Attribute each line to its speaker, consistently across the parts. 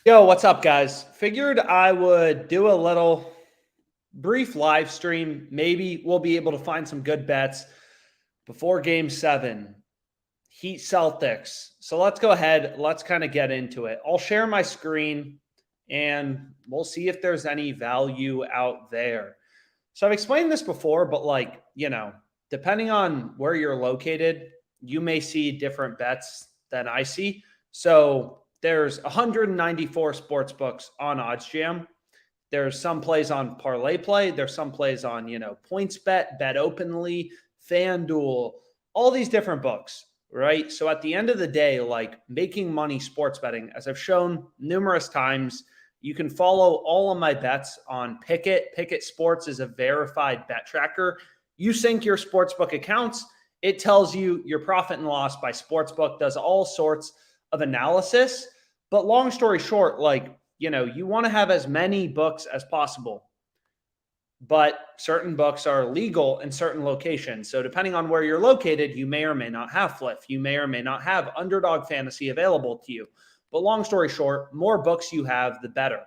Speaker 1: Yo, what's up, guys? Figured I would do a little brief live stream. Maybe we'll be able to find some good bets before game 7. Heat Celtics. So let's go ahead. Let's kind of get into it. I'll share my screen and we'll see if there's any value out there. So I've explained this before, but depending on where you're located, you may see different bets than I see. So there's 194 sports books on OddsJam. There's some plays on parlay play. There's some plays on, points bet, bet openly, FanDuel, all these different books, right? So at the end of the day, like making money sports betting, as I've shown numerous times, you can follow all of my bets on Pickett. Pickett Sports is a verified bet tracker. You sync your sportsbook accounts. It tells you your profit and loss by sportsbook, does all sorts of analysis. But long story short, you want to have as many books as possible. But certain books are legal in certain locations. So depending on where you're located, you may or may not have fliff. You may or may not have underdog fantasy available to you. But long story short, more books you have, the better.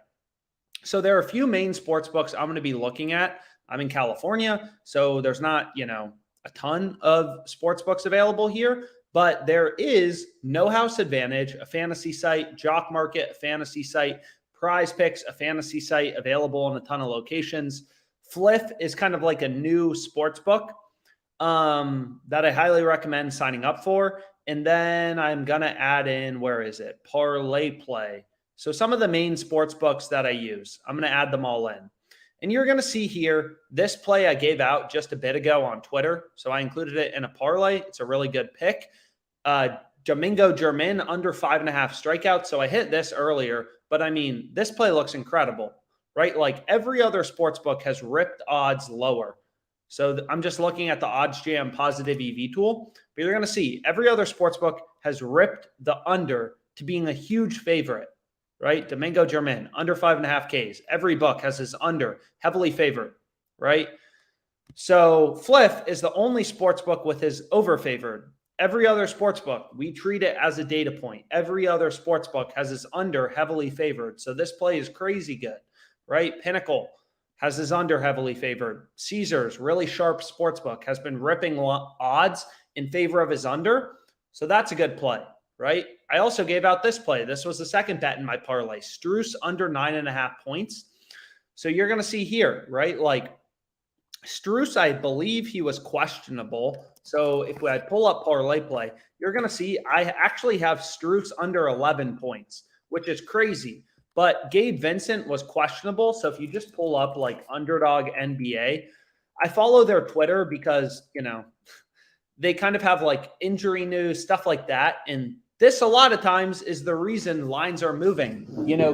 Speaker 1: So there are a few main sports books I'm going to be looking at. I'm in California, so there's not, a ton of sports books available here. But there is No House Advantage, a fantasy site, Jock Market, a fantasy site, Prize Picks, a fantasy site available in a ton of locations. Fliff is kind of like a new sports book that I highly recommend signing up for. And then I'm going to add in, where is it? Parlay Play. So some of the main sports books that I use, I'm going to add them all in. And you're going to see here, this play I gave out just a bit ago on Twitter. So I included it in a parlay. It's a really good pick. Domingo German under 5.5 strikeouts. So I hit this earlier, but I mean, this play looks incredible, right? Like every other sports book has ripped odds lower. So I'm just looking at the OddsJam positive EV tool, but you're going to see every other sports book has ripped the under to being a huge favorite, right? Domingo German under 5.5 Ks. Every book has his under heavily favored, right? So Fliff is the only sports book with his over favored. Every other sports book, we treat it as a data point. Every other sports book has his under heavily favored. So this play is crazy good, right? Pinnacle has his under heavily favored. Caesars, really sharp sports book, has been ripping odds in favor of his under. So that's a good play, right? I also gave out this play. This was the second bet in my parlay. Strus under 9.5 points. So you're going to see here, right? Like Strus, I believe he was questionable. So if I pull up parlay play, you're going to see I actually have Strus under 11 points, which is crazy. But Gabe Vincent was questionable. So if you just pull up like underdog NBA, I follow their Twitter because, they kind of have like injury news, stuff like that. And this a lot of times is the reason lines are moving.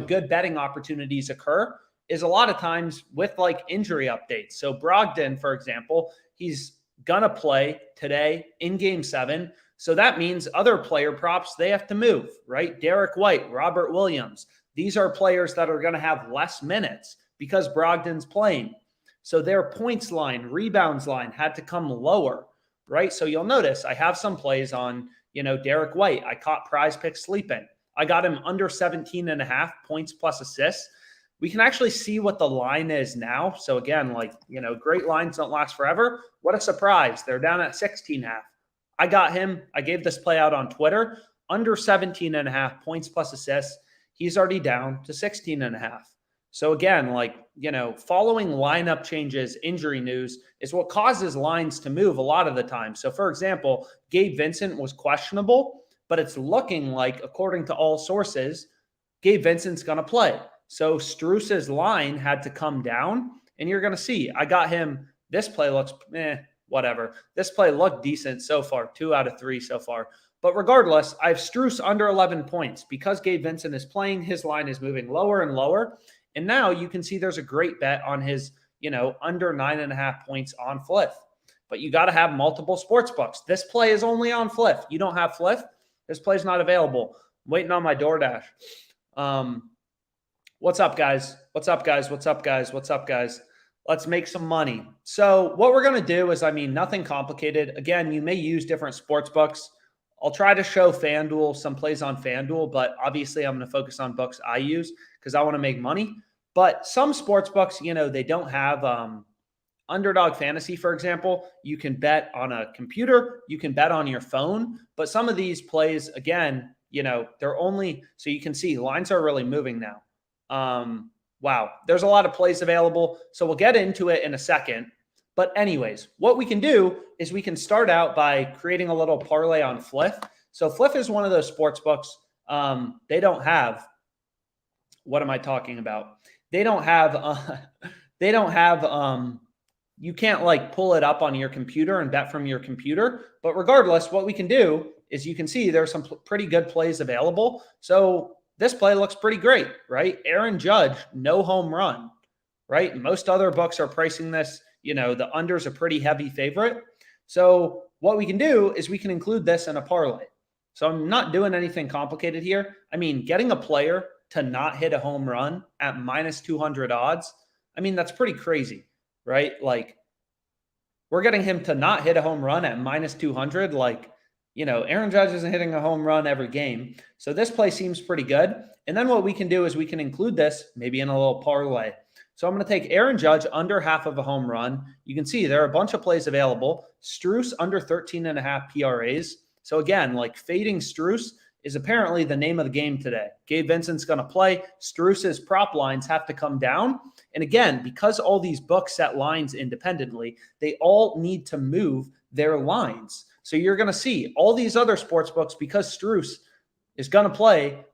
Speaker 1: Good betting opportunities occur is a lot of times with like injury updates. So Brogdon, for example, he's going to play today in game 7. So that means other player props, they have to move, right? Derek White, Robert Williams. These are players that are going to have less minutes because Brogdon's playing. So their points line, rebounds line had to come lower, right? So you'll notice I have some plays on, Derek White. I caught Prize Pick sleeping. I got him under 17.5 points plus assists. We can actually see what the line is now. So again, great lines don't last forever. What a surprise. They're down at 16.5. I got him. I gave this play out on Twitter. Under 17.5 points plus assists. He's already down to 16.5. So again, following lineup changes, injury news is what causes lines to move a lot of the time. So for example, Gabe Vincent was questionable, but it's looking like, according to all sources, Gabe Vincent's going to play. So Strus's line had to come down, and you're going to see I got him. This play looks whatever. This play looked decent so far, 2 out of 3 so far. But regardless, I have Strus under 11 points. Because Gabe Vincent is playing, his line is moving lower and lower. And now you can see there's a great bet on his, under 9.5 points on Fliff. But you got to have multiple sports books. This play is only on Fliff. You don't have Fliff, this play is not available. I'm waiting on my DoorDash. What's up, guys? What's up, guys? What's up, guys? What's up, guys? Let's make some money. So what we're going to do is, nothing complicated. Again, you may use different sports books. I'll try to show FanDuel, some plays on FanDuel, but obviously I'm going to focus on books I use because I want to make money. But some sports books, they don't have Underdog Fantasy, for example. You can bet on a computer, you can bet on your phone, but some of these plays, again, they're only, so you can see lines are really moving now. Wow, there's a lot of plays available. So we'll get into it in a second. But anyways, what we can do is we can start out by creating a little parlay on Fliff. So Fliff is one of those sports books. They don't have, what am I talking about? They don't have, you can't like pull it up on your computer and bet from your computer. But regardless, what we can do is you can see there's some pretty good plays available. So this play looks pretty great, right? Aaron Judge, no home run, right? Most other books are pricing this, the under's a pretty heavy favorite. So what we can do is we can include this in a parlay. So I'm not doing anything complicated here. I mean, getting a player to not hit a home run at minus 200 odds, I mean, that's pretty crazy, right? Like, we're getting him to not hit a home run at minus 200. Like, Aaron Judge isn't hitting a home run every game. So this play seems pretty good. And then what we can do is we can include this maybe in a little parlay. So I'm going to take Aaron Judge under half of a home run. You can see there are a bunch of plays available. Strus under 13.5 PRAs. So again, like fading Strus is apparently the name of the game today. Gabe Vincent's going to play. Strus's prop lines have to come down. And again, because all these books set lines independently, they all need to move their lines. So you're going to see all these other sports books, because Strus is going to play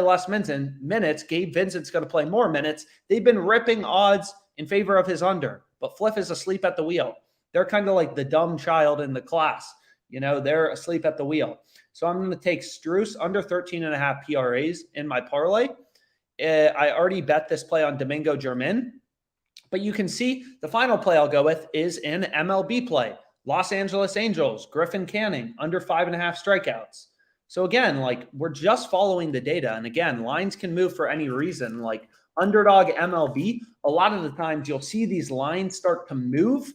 Speaker 1: less minutes. Gabe Vincent's going to play more minutes. They've been ripping odds in favor of his under, but Fliff is asleep at the wheel. They're kind of like the dumb child in the class. They're asleep at the wheel. So I'm going to take Strus under 13.5 PRAs in my parlay. I already bet this play on Domingo German, but you can see the final play I'll go with is an MLB play. Los Angeles Angels, Griffin Canning, under 5.5 strikeouts. So again, like we're just following the data. And again, lines can move for any reason. Like Underdog MLB, a lot of the times you'll see these lines start to move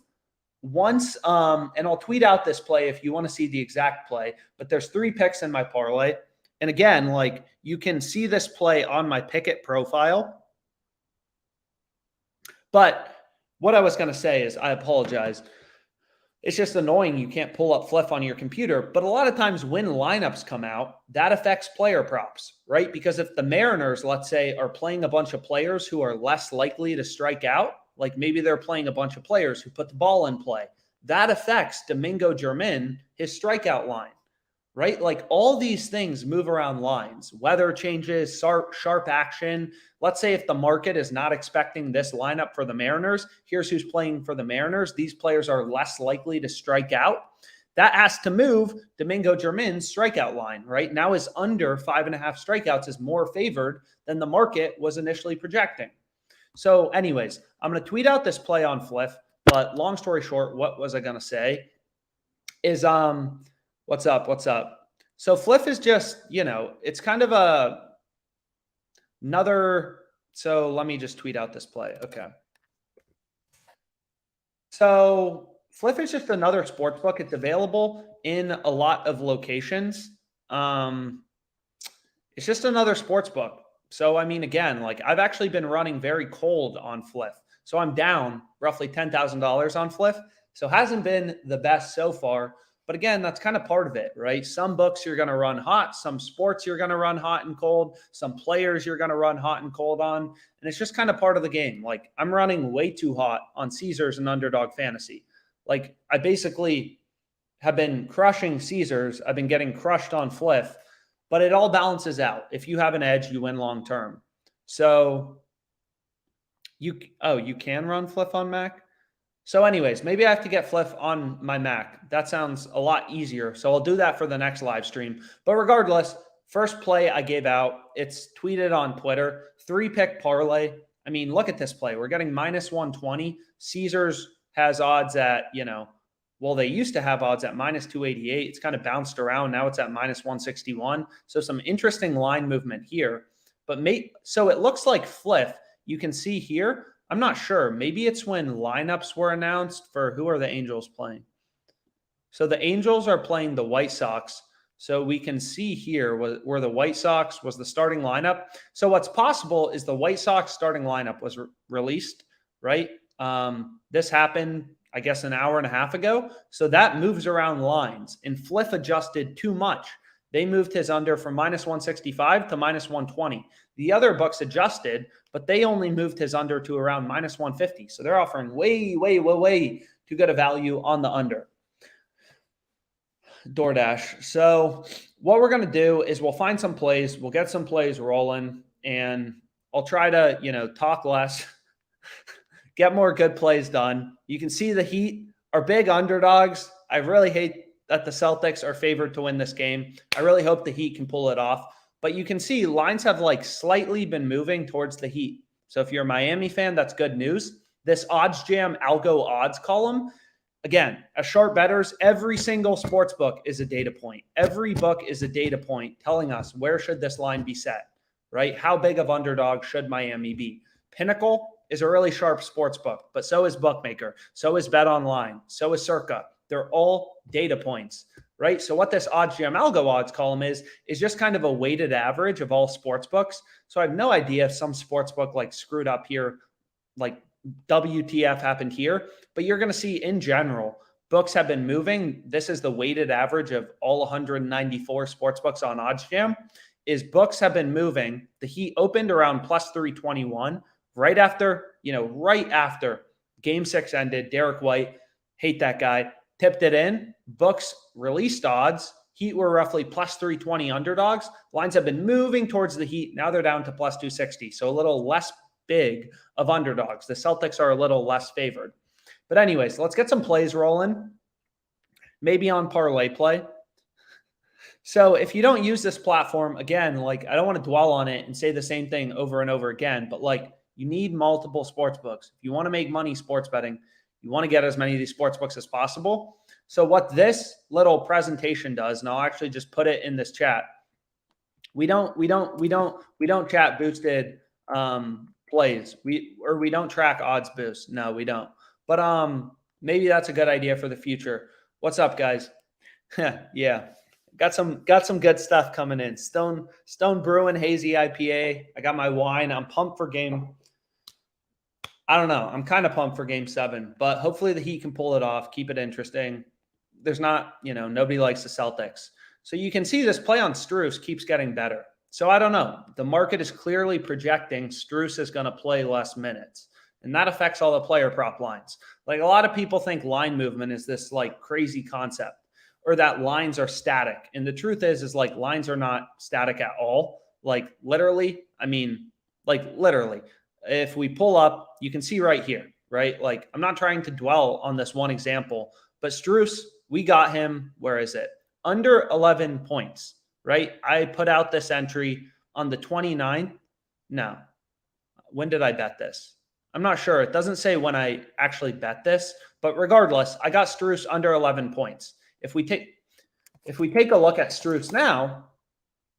Speaker 1: once. And I'll tweet out this play if you want to see the exact play. But there's 3 picks in my parlay. And again, like you can see this play on my Pickett profile. But what I was going to say is, I apologize. It's just annoying you can't pull up Fliff on your computer. But a lot of times when lineups come out, that affects player props, right? Because if the Mariners, let's say, are playing a bunch of players who are less likely to strike out, like maybe they're playing a bunch of players who put the ball in play, that affects Domingo German, his strikeout line, right? Like all these things move around lines, weather changes, sharp action. Let's say if the market is not expecting this lineup for the Mariners, here's who's playing for the Mariners. These players are less likely to strike out. That has to move Domingo German's strikeout line, right? Now his under 5.5 strikeouts is more favored than the market was initially projecting. So anyways, I'm going to tweet out this play on Fliff, but long story short, what was I going to say is, what's up? So Fliff is just, it's kind of another, so let me just tweet out this play. Okay. So Fliff is just another sports book. It's available in a lot of locations. It's just another sports book. So, I mean, again, like I've actually been running very cold on Fliff. So I'm down roughly $10,000 on Fliff. So hasn't been the best so far. But again, that's kind of part of it, right? Some books you're going to run hot. Some sports you're going to run hot and cold. Some players you're going to run hot and cold on. And it's just kind of part of the game. Like I'm running way too hot on Caesars and Underdog Fantasy. Like I basically have been crushing Caesars. I've been getting crushed on Fliff. But it all balances out. If you have an edge, you win long term. So you can run Fliff on Mac? So anyways, maybe I have to get Fliff on my Mac. That sounds a lot easier. So I'll do that for the next live stream. But regardless, first play I gave out, it's tweeted on Twitter, 3-pick parlay. I mean, look at this play. We're getting minus 120. Caesars has odds at, well, they used to have odds at minus 288. It's kind of bounced around. Now it's at minus 161. So some interesting line movement here. But so it looks like Fliff, you can see here, I'm not sure. Maybe it's when lineups were announced for who are the Angels playing. So the Angels are playing the White Sox. So we can see here where the White Sox was the starting lineup. So what's possible is the White Sox starting lineup was released, right? This happened, I guess, an hour and a half ago. So that moves around lines, and Fliff adjusted too much. They moved his under from minus 165 to minus 120. The other books adjusted, but they only moved his under to around minus 150. So they're offering way too good a value on the under. DoorDash. So what we're going to do is we'll find some plays. We'll get some plays rolling, and I'll try to, talk less, get more good plays done. You can see the Heat are big underdogs. I really hate that the Celtics are favored to win this game. I really hope the Heat can pull it off. But you can see lines have slightly been moving towards the Heat. So if you're a Miami fan, that's good news. This odds jam algo odds column, again, as sharp bettors, every single sports book is a data point. Every book is a data point telling us where should this line be set, right? How big of underdog should Miami be? Pinnacle is a really sharp sports book, but so is Bookmaker, so is Bet Online, so is Circa. They're all data points, right? So what this odds jam algo odds column is just kind of a weighted average of all sports books. So I have no idea if some sports book screwed up here, WTF happened here, but you're going to see in general, books have been moving. This is the weighted average of all 194 sports books on OddsJam, is books have been moving. The Heat opened around plus 321 right after game 6 ended. Derek White, hate that guy, tipped it in. Books released odds. Heat were roughly plus 320 underdogs. Lines have been moving towards the Heat. Now they're down to plus 260. So a little less big of underdogs. The Celtics are a little less favored. But anyways, let's get some plays rolling. Maybe on parlay play. So if you don't use this platform, again, I don't want to dwell on it and say the same thing over and over again, but you need multiple sports books. If you want to make money sports betting, you want to get as many of these sports books as possible. So what this little presentation does, and I'll actually just put it in this chat. We don't chat boosted plays. We don't track odds boost. No, we don't. But maybe that's a good idea for the future. What's up, guys? Yeah. Got some good stuff coming in. Stone Brewing Hazy IPA. I got my wine. I'm pumped for game. I don't know. I'm kind of pumped for game 7, but hopefully the Heat can pull it off, keep it interesting. There's not, nobody likes the Celtics. So you can see this play on Strus keeps getting better. So I don't know. The market is clearly projecting Strus is going to play less minutes, and that affects all the player prop lines. A lot of people think line movement is this crazy concept, or that lines are static. And the truth is lines are not static at all. Literally, if we pull up, you can see right here, right? I'm not trying to dwell on this one example, but Strus, we got him, where is it? Under 11 points, right? I put out this entry on the 29th. No. When did I bet this? I'm not sure. It doesn't say when I actually bet this, but regardless, I got Strus under 11 points. If we take a look at Strus now,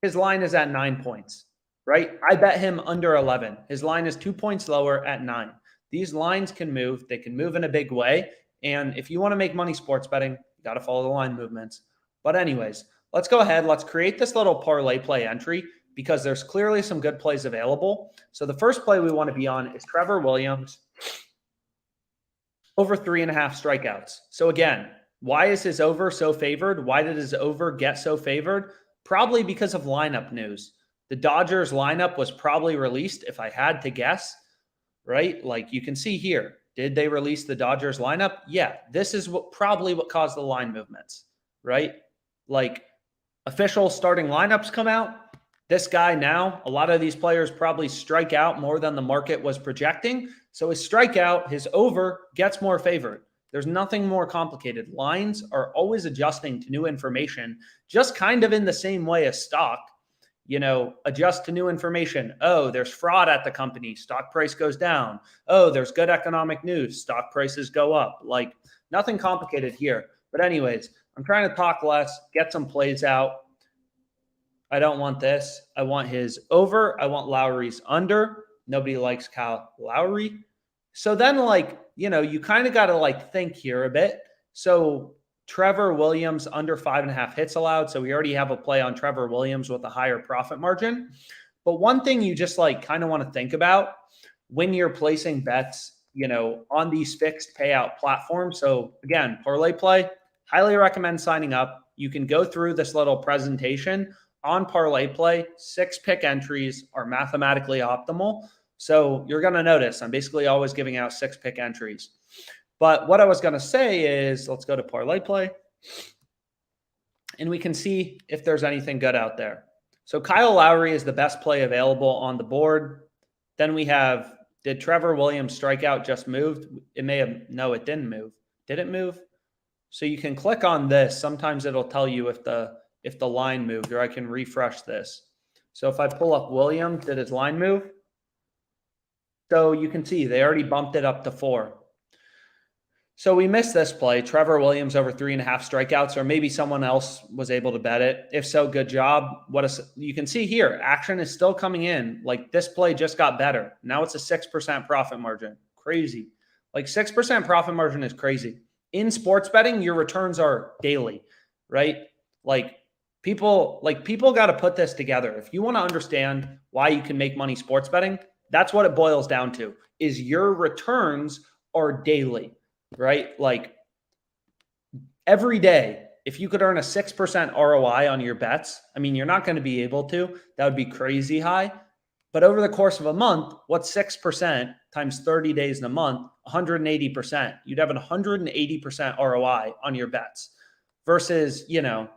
Speaker 1: his line is at 9 points, right? I bet him under 11. His line is 2 points lower at 9. These lines can move. They can move in a big way. And if you want to make money sports betting, you got to follow the line movements. But anyways, let's go ahead. Let's create this little parlay play entry because there's clearly some good plays available. So the first play we want to be on is Trevor Williams over 3.5 strikeouts. So again, why is his over so favored? Why did his over get so favored? Probably because of lineup news. The Dodgers lineup was probably released, if I had to guess, right? You can see here. Did they release the Dodgers lineup? Yeah, this is probably what caused the line movements, right? Official starting lineups come out. This guy now, a lot of these players probably strike out more than the market was projecting. So his strikeout, his over gets more favored. There's nothing more complicated. Lines are always adjusting to new information, just kind of in the same way as stock, adjust to new information. Oh, there's fraud at the company. Stock price goes down. Oh, there's good economic news. Stock prices go up. Nothing complicated here. But anyways, I'm trying to talk less, get some plays out. I don't want this. I want his over. I want Lowry's under. Nobody likes Kyle Lowry. So then you kind of got to think here a bit. So Trevor Williams under 5.5 hits allowed. So we already have a play on Trevor Williams with a higher profit margin. But one thing you just like kind of want to think about when you're placing bets, on these fixed payout platforms. So again, parlay play, highly recommend signing up. You can go through this little presentation on parlay play. 6 pick entries are mathematically optimal. So you're going to notice I'm basically always giving out 6 pick entries. But what I was going to say is, let's go to parlay play and we can see if there's anything good out there. So Kyle Lowry is the best play available on the board. Then we have, did Trevor Williams strikeout just moved? It may have, no, it didn't move. Did it move? So you can click on this. Sometimes it'll tell you if the line moved, or I can refresh this. So if I pull up Williams, did his line move? So you can see they already bumped it up to 4. So we missed this play, Trevor Williams over 3.5 strikeouts, or maybe someone else was able to bet it. If so, good job. You can see here, action is still coming in. Like this play just got better. Now it's a 6% profit margin. Crazy. Like 6% profit margin is crazy. In sports betting, your returns are daily, right? Like people got to put this together. If you want to understand why you can make money sports betting, that's what it boils down to, is your returns are daily. Right? Like every day, if you could earn a 6% ROI on your bets, I mean, you're not going to be able to. That would be crazy high. But over the course of a month, what's 6% times 30 days in a month? 180%. You'd have an 180% ROI on your bets versus,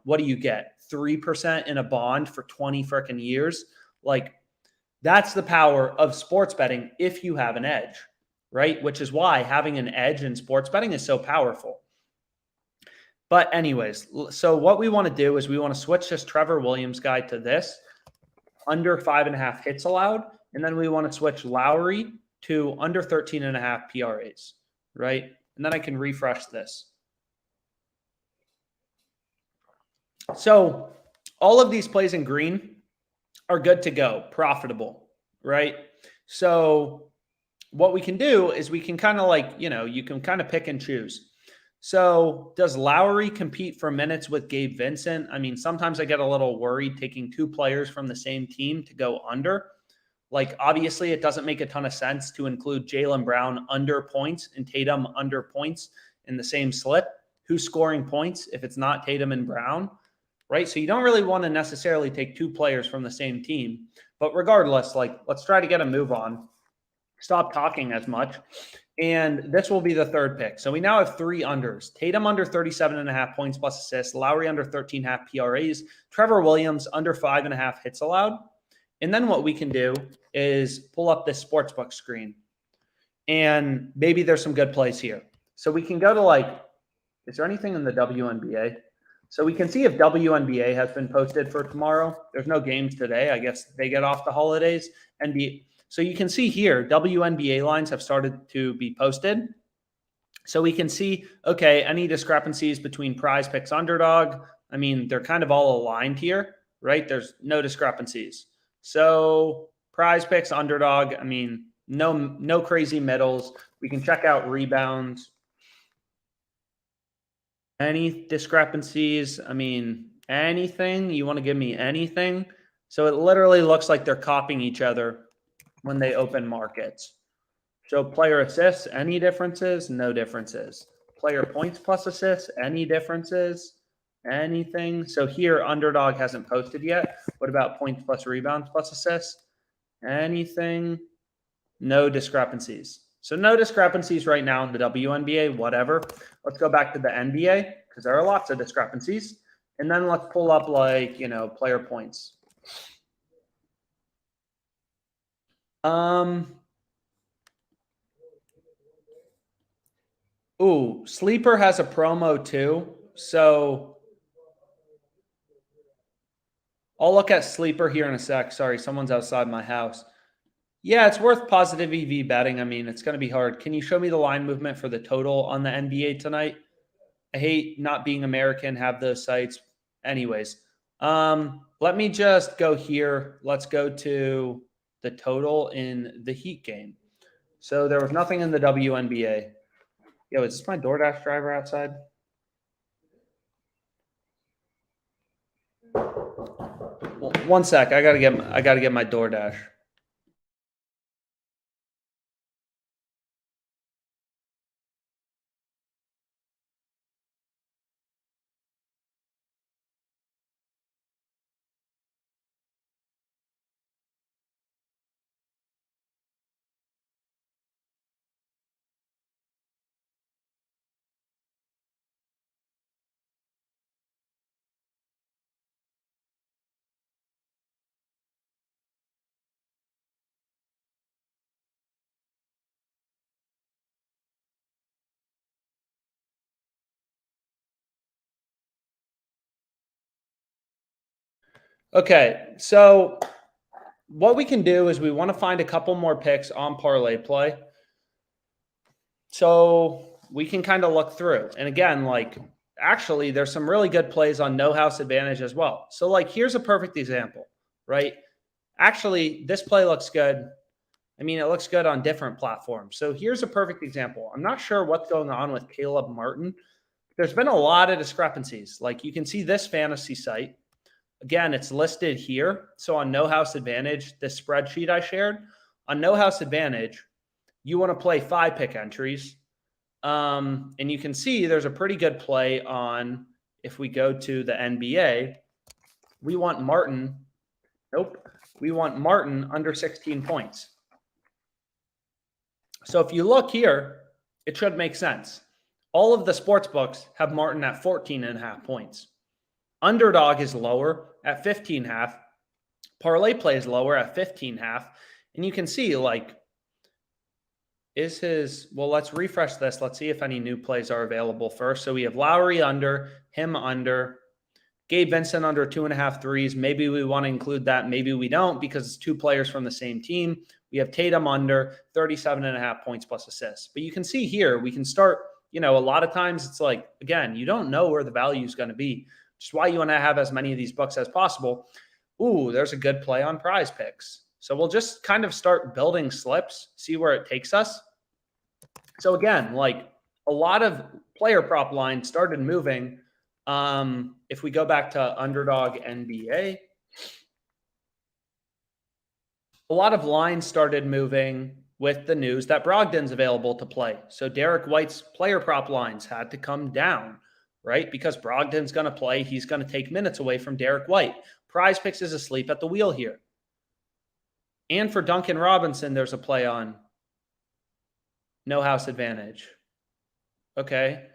Speaker 1: what do you get? 3% in a bond for 20 freaking years. Like that's the power of sports betting if you have an edge. Right? Which is why having an edge in sports betting is so powerful. But anyways, so what we want to do is we want to switch this Trevor Williams guy to this under 5.5 hits allowed. And then we want to switch Lowry to under 13.5 PRAs, right? And then I can refresh this. So all of these plays in green are good to go, profitable, right? So what we can do is we can kind of you can kind of pick and choose. So does Lowry compete for minutes with Gabe Vincent? I mean, sometimes I get a little worried taking 2 players from the same team to go under. Like, obviously, it doesn't make a ton of sense to include Jaylen Brown under points and Tatum under points in the same slip. Who's scoring points if it's not Tatum and Brown, right? So you don't really want to necessarily take 2 players from the same team. But regardless, let's try to get a move on. Stop talking as much. And this will be the 3rd pick. So we now have 3 unders. Tatum under 37.5 points plus assists. Lowry under 13.5 PRAs. Trevor Williams under 5.5 hits allowed. And then what we can do is pull up this sportsbook screen. And maybe there's some good plays here. So we can go to is there anything in the WNBA? So we can see if WNBA has been posted for tomorrow. There's no games today. I guess they get off the holidays. So you can see here, WNBA lines have started to be posted. So we can see, okay, any discrepancies between prize picks underdog. I mean, they're kind of all aligned here, right? There's no discrepancies. So prize picks underdog, I mean, no crazy middles. We can check out rebounds. Any discrepancies? I mean, anything? You want to give me anything? So it literally looks like they're copying each other when they open markets. So player assists, any differences? No differences. Player points plus assists, any differences? Anything? So here, underdog hasn't posted yet. What about points plus rebounds plus assists? Anything? No discrepancies. So no discrepancies right now in the WNBA, whatever. Let's go back to the NBA because there are lots of discrepancies. And then let's pull up player points. Sleeper has a promo too. So I'll look at Sleeper here in a sec. Sorry, someone's outside my house. Yeah, it's worth positive EV betting. I mean, it's going to be hard. Can you show me the line movement for the total on the NBA tonight? I hate not being American, have those sites. Anyways, let me just go here. Let's go to the total in the Heat game. So there was nothing in the WNBA. Yo, is this my DoorDash driver outside? One sec. I gotta get my DoorDash. Okay, so what we can do is we want to find a couple more picks on parlay play. So we can kind of look through. And again, like actually, there's some really good plays on no house advantage as well. So, like, here's a perfect example, right? Actually, this play looks good. I mean, it looks good on different platforms. So here's a perfect example. I'm not sure what's going on with Caleb Martin. There's been a lot of discrepancies. Like you can see this fantasy site. Again, it's listed here. So on No House Advantage, this spreadsheet I shared, on No House Advantage, you want to play 5-pick entries. And you can see there's a pretty good play on, if we go to the NBA, we want Martin. Nope. We want Martin under 16 points. So if you look here, it should make sense. All of the sports books have Martin at 14.5 points. Underdog is lower at 15.5. Parlay play is lower at 15.5. And you can see, like, let's refresh this. Let's see if any new plays are available first. So we have Lowry under, him under, Gabe Vincent under 2.5 threes. Maybe we want to include that. Maybe we don't because it's two players from the same team. We have Tatum under 37.5 points plus assists. But you can see here, we can start, a lot of times it's like, again, you don't know where the value is going to be. Which is why you want to have as many of these books as possible. Ooh, there's a good play on Prize Picks. So we'll just kind of start building slips, see where it takes us. So again, like a lot of player prop lines started moving. If we go back to Underdog NBA, a lot of lines started moving with the news that Brogdon's available to play. So Derek White's player prop lines had to come down, right? Because Brogdon's going to play. He's going to take minutes away from Derek White. Prize Picks is asleep at the wheel here. And for Duncan Robinson, there's a play on No House Advantage. Okay.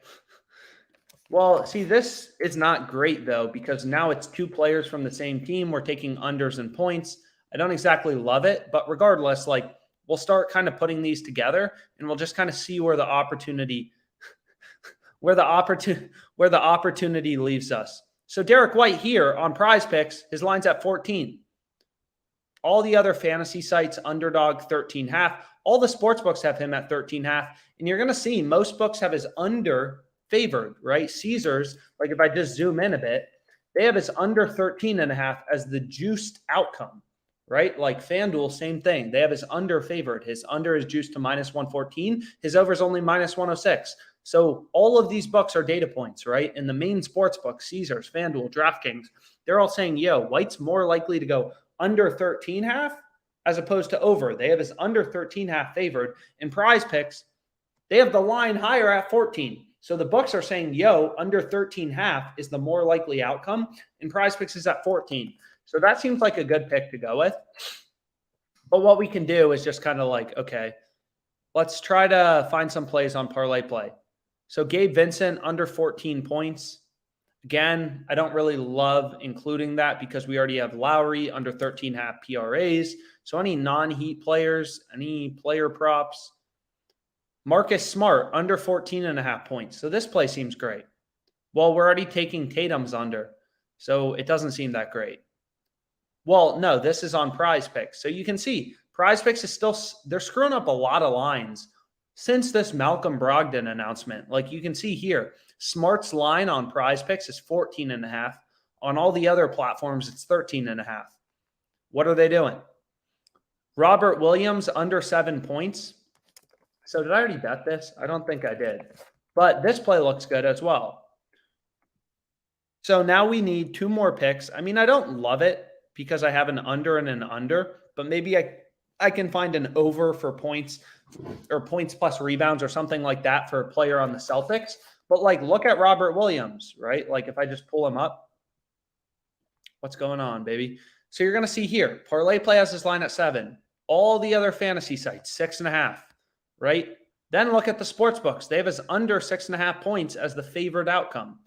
Speaker 1: Well, see, this is not great, though, because now it's two players from the same team. We're taking unders and points. I don't exactly love it, but regardless, like we'll start kind of putting these together and we'll just kind of see where the opportunity leaves us. So Derek White here on Prize Picks, his line's at 14. All the other fantasy sites, Underdog 13.5. All the sports books have him at 13.5. And you're going to see most books have his under favored, right? Caesars, like if I just zoom in a bit, they have his under 13.5 as the juiced outcome, right? Like FanDuel, same thing. They have his under favored. His under is juiced to minus 114. His over is only minus 106. So all of these books are data points, right? And the main sports books, Caesars, FanDuel, DraftKings, they're all saying, White's more likely to go under 13.5 as opposed to over. They have his under 13.5 favored. In Prize Picks, they have the line higher at 14. So the books are saying, under 13.5 is the more likely outcome. And Prize Picks is at 14. So that seems like a good pick to go with. But what we can do is just kind of like, okay, let's try to find some plays on parlay play. So Gabe Vincent under 14 points. Again, I don't really love including that because we already have Lowry under 13.5 PRAs. So any non-Heat players, any player props. Marcus Smart under 14.5 points. So this play seems great. Well, we're already taking Tatum's under. So it doesn't seem that great. Well, no, this is on Prize Picks. So you can see Prize Picks is still, they're screwing up a lot of lines since this Malcolm Brogdon announcement. Like you can see here, Smart's line on Prize Picks is 14.5. On all the other platforms, it's 13.5. What are they doing? Robert Williams under 7 points. So did I already bet this? I don't think I did. But this play looks good as well. So now we need two more picks. I mean, I don't love it because I have an under and an under, but maybe I can find an over for points or points plus rebounds or something like that for a player on the Celtics. But like, look at Robert Williams, right? Like if I just pull him up, what's going on, baby? So you're going to see here, Parlay Play has his line at 7. All the other fantasy sites, 6.5, right? Then look at the sports books. They have his under 6.5 points as the favored outcome.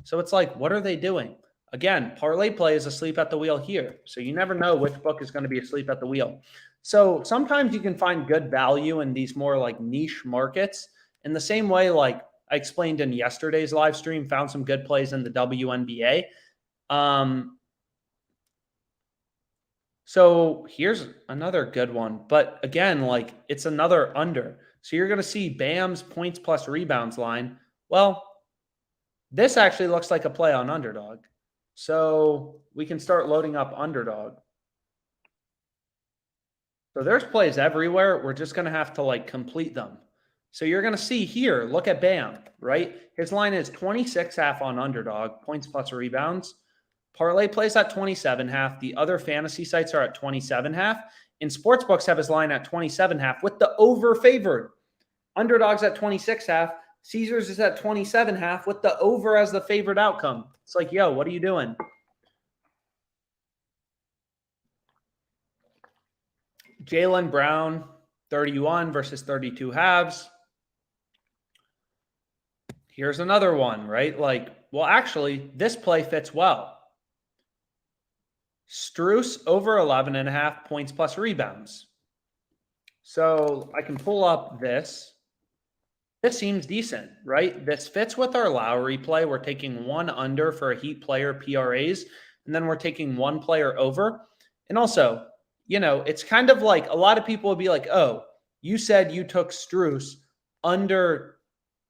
Speaker 1: So it's like, what are they doing? Again, Parlay Play is asleep at the wheel here. So you never know which book is going to be asleep at the wheel. So sometimes you can find good value in these more like niche markets. In the same way, like I explained in yesterday's live stream, found some good plays in the WNBA. So here's another good one. But again, like it's another under. So you're going to see Bam's points plus rebounds line. Well, this actually looks like a play on underdog. So we can start loading up underdog. So there's plays everywhere. We're just going to have to like complete them. So you're going to see here, look at Bam, right? His line is 26.5 on underdog, points plus rebounds. Parlay plays at 27.5. The other fantasy sites are at 27.5. And sportsbooks have his line at 27.5 with the over favored. Underdog's at 26.5. Caesars is at 27.5 with the over as the favored outcome. It's like, yo, what are you doing? Jaylen Brown, 31 versus 32 halves. Here's another one, right? Like, well, actually, this play fits well. Strus over 11.5 points plus rebounds. So I can pull up this. This seems decent, right? This fits with our Lowry play. We're taking one under for a Heat player PRAs, and then we're taking one player over. And also, you know, it's kind of like a lot of people would be like, oh, you said you took Strus under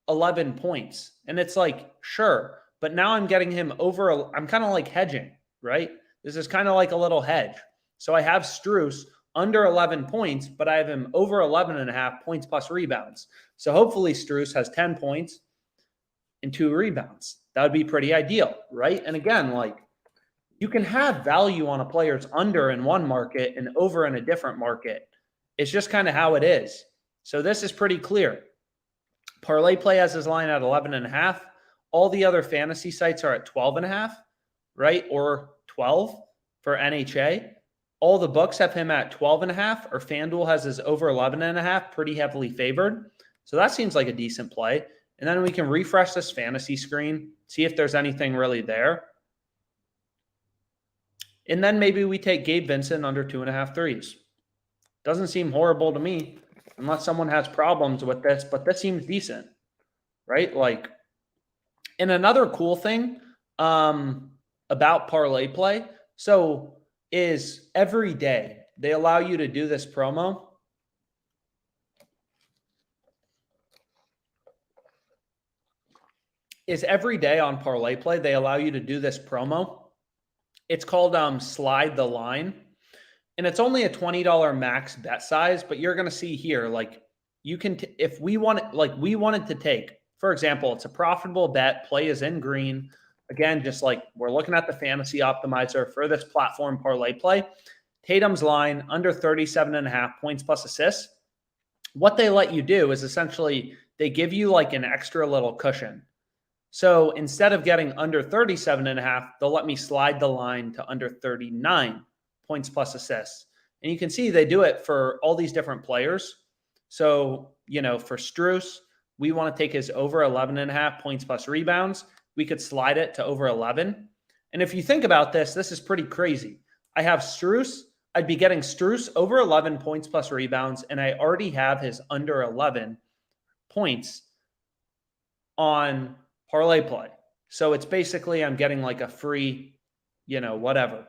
Speaker 1: 11 points. And it's like, sure, but now I'm getting him over. I'm kind of like hedging, right? This is kind of like a little hedge. So I have Strus under 11 points, but I have him over 11.5 points plus rebounds. So hopefully Strus has 10 points and 2 rebounds. That would be pretty ideal, right? And again, like you can have value on a player's under in one market and over in a different market. It's just kind of how it is. So this is pretty clear. Parlay Play has his line at 11.5. All the other fantasy sites are at 12.5, right? Or 12 for NHA. All the books have him at 12.5, or FanDuel has his over 11.5, pretty heavily favored. So that seems like a decent play. And then we can refresh this fantasy screen, see if there's anything really there. And then maybe we take Gabe Vincent under 2.5 threes. Doesn't seem horrible to me, unless someone has problems with this, but this seems decent, right? Like, and another cool thing about Parlay Play, so is every day they allow you to do this promo. Is every day on Parlay Play, they allow you to do this promo. It's called Slide the Line. And it's only a $20 max bet size, but you're going to see here, like you can, if we want it, like we wanted to take, for example, it's a profitable bet, play is in green. Again, just like we're looking at the fantasy optimizer for this platform Parlay Play. Tatum's line under 37.5 points plus assists. What they let you do is essentially they give you like an extra little cushion. So instead of getting under 37.5, they'll let me slide the line to under 39 points plus assists. And you can see they do it for all these different players. So, you know, for Strus, we want to take his over 11.5 points plus rebounds. We could slide it to over 11. And if you think about this, this is pretty crazy. I have Strus. I'd be getting Strus over 11 points plus rebounds, and I already have his under 11 points on Parlay Play. So it's basically I'm getting like a free, you know, whatever.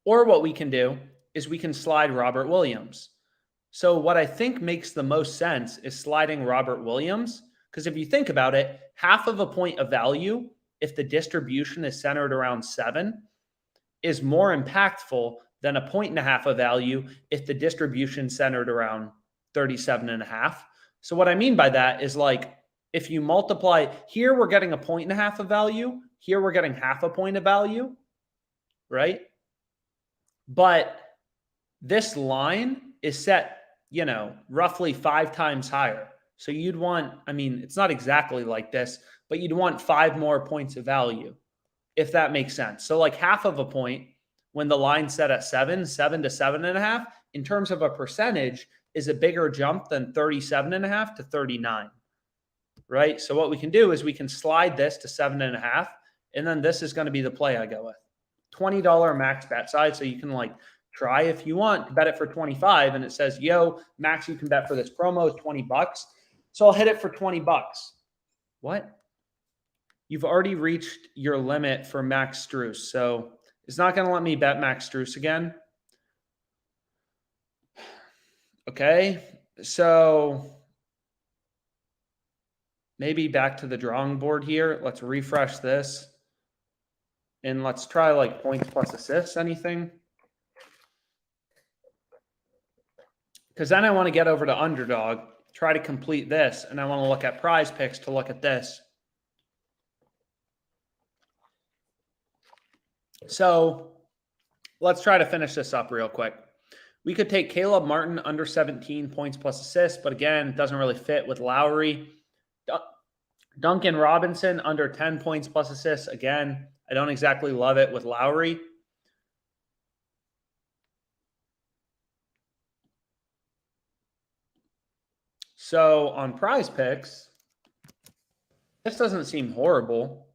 Speaker 1: Or what we can do is we can slide Robert Williams. So what I think makes the most sense is sliding Robert Williams. Because if you think about it, half of a point of value, if the distribution is centered around 7, is more impactful than a 1.5 of value if the distribution centered around 37.5. So what I mean by that is like, if you multiply here, we're getting a 1.5 of value, Here we're getting half a point of value, right? But this line is set, roughly 5 times higher. So you'd want, it's not exactly like this, but you'd want 5 more points of value, if that makes sense. So like half of a point when the line's set at 7 to 7.5, in terms of a percentage, is a bigger jump than 37.5 to 39, right? So what we can do is we can slide this to 7.5, and then this is going to be the play I go with. $20 max bet size. So you can try if you want to bet it for 25, and it says, yo, max you can bet for this promo is $20. So I'll hit it for $20. What? You've already reached your limit for Max Strus. So it's not going to let me bet Max Strus again. Okay. So maybe back to the drawing board here. Let's refresh this. And let's try points plus assists, anything. Because then I want to get over to underdog, try to complete this, and I want to look at prize picks to look at this. So let's try to finish this up real quick. We could take Caleb Martin under 17 points plus assists, but again, it doesn't really fit with Lowry. Duncan Robinson under 10 points plus assists. Again, I don't exactly love it with Lowry. So on prize picks, this doesn't seem horrible.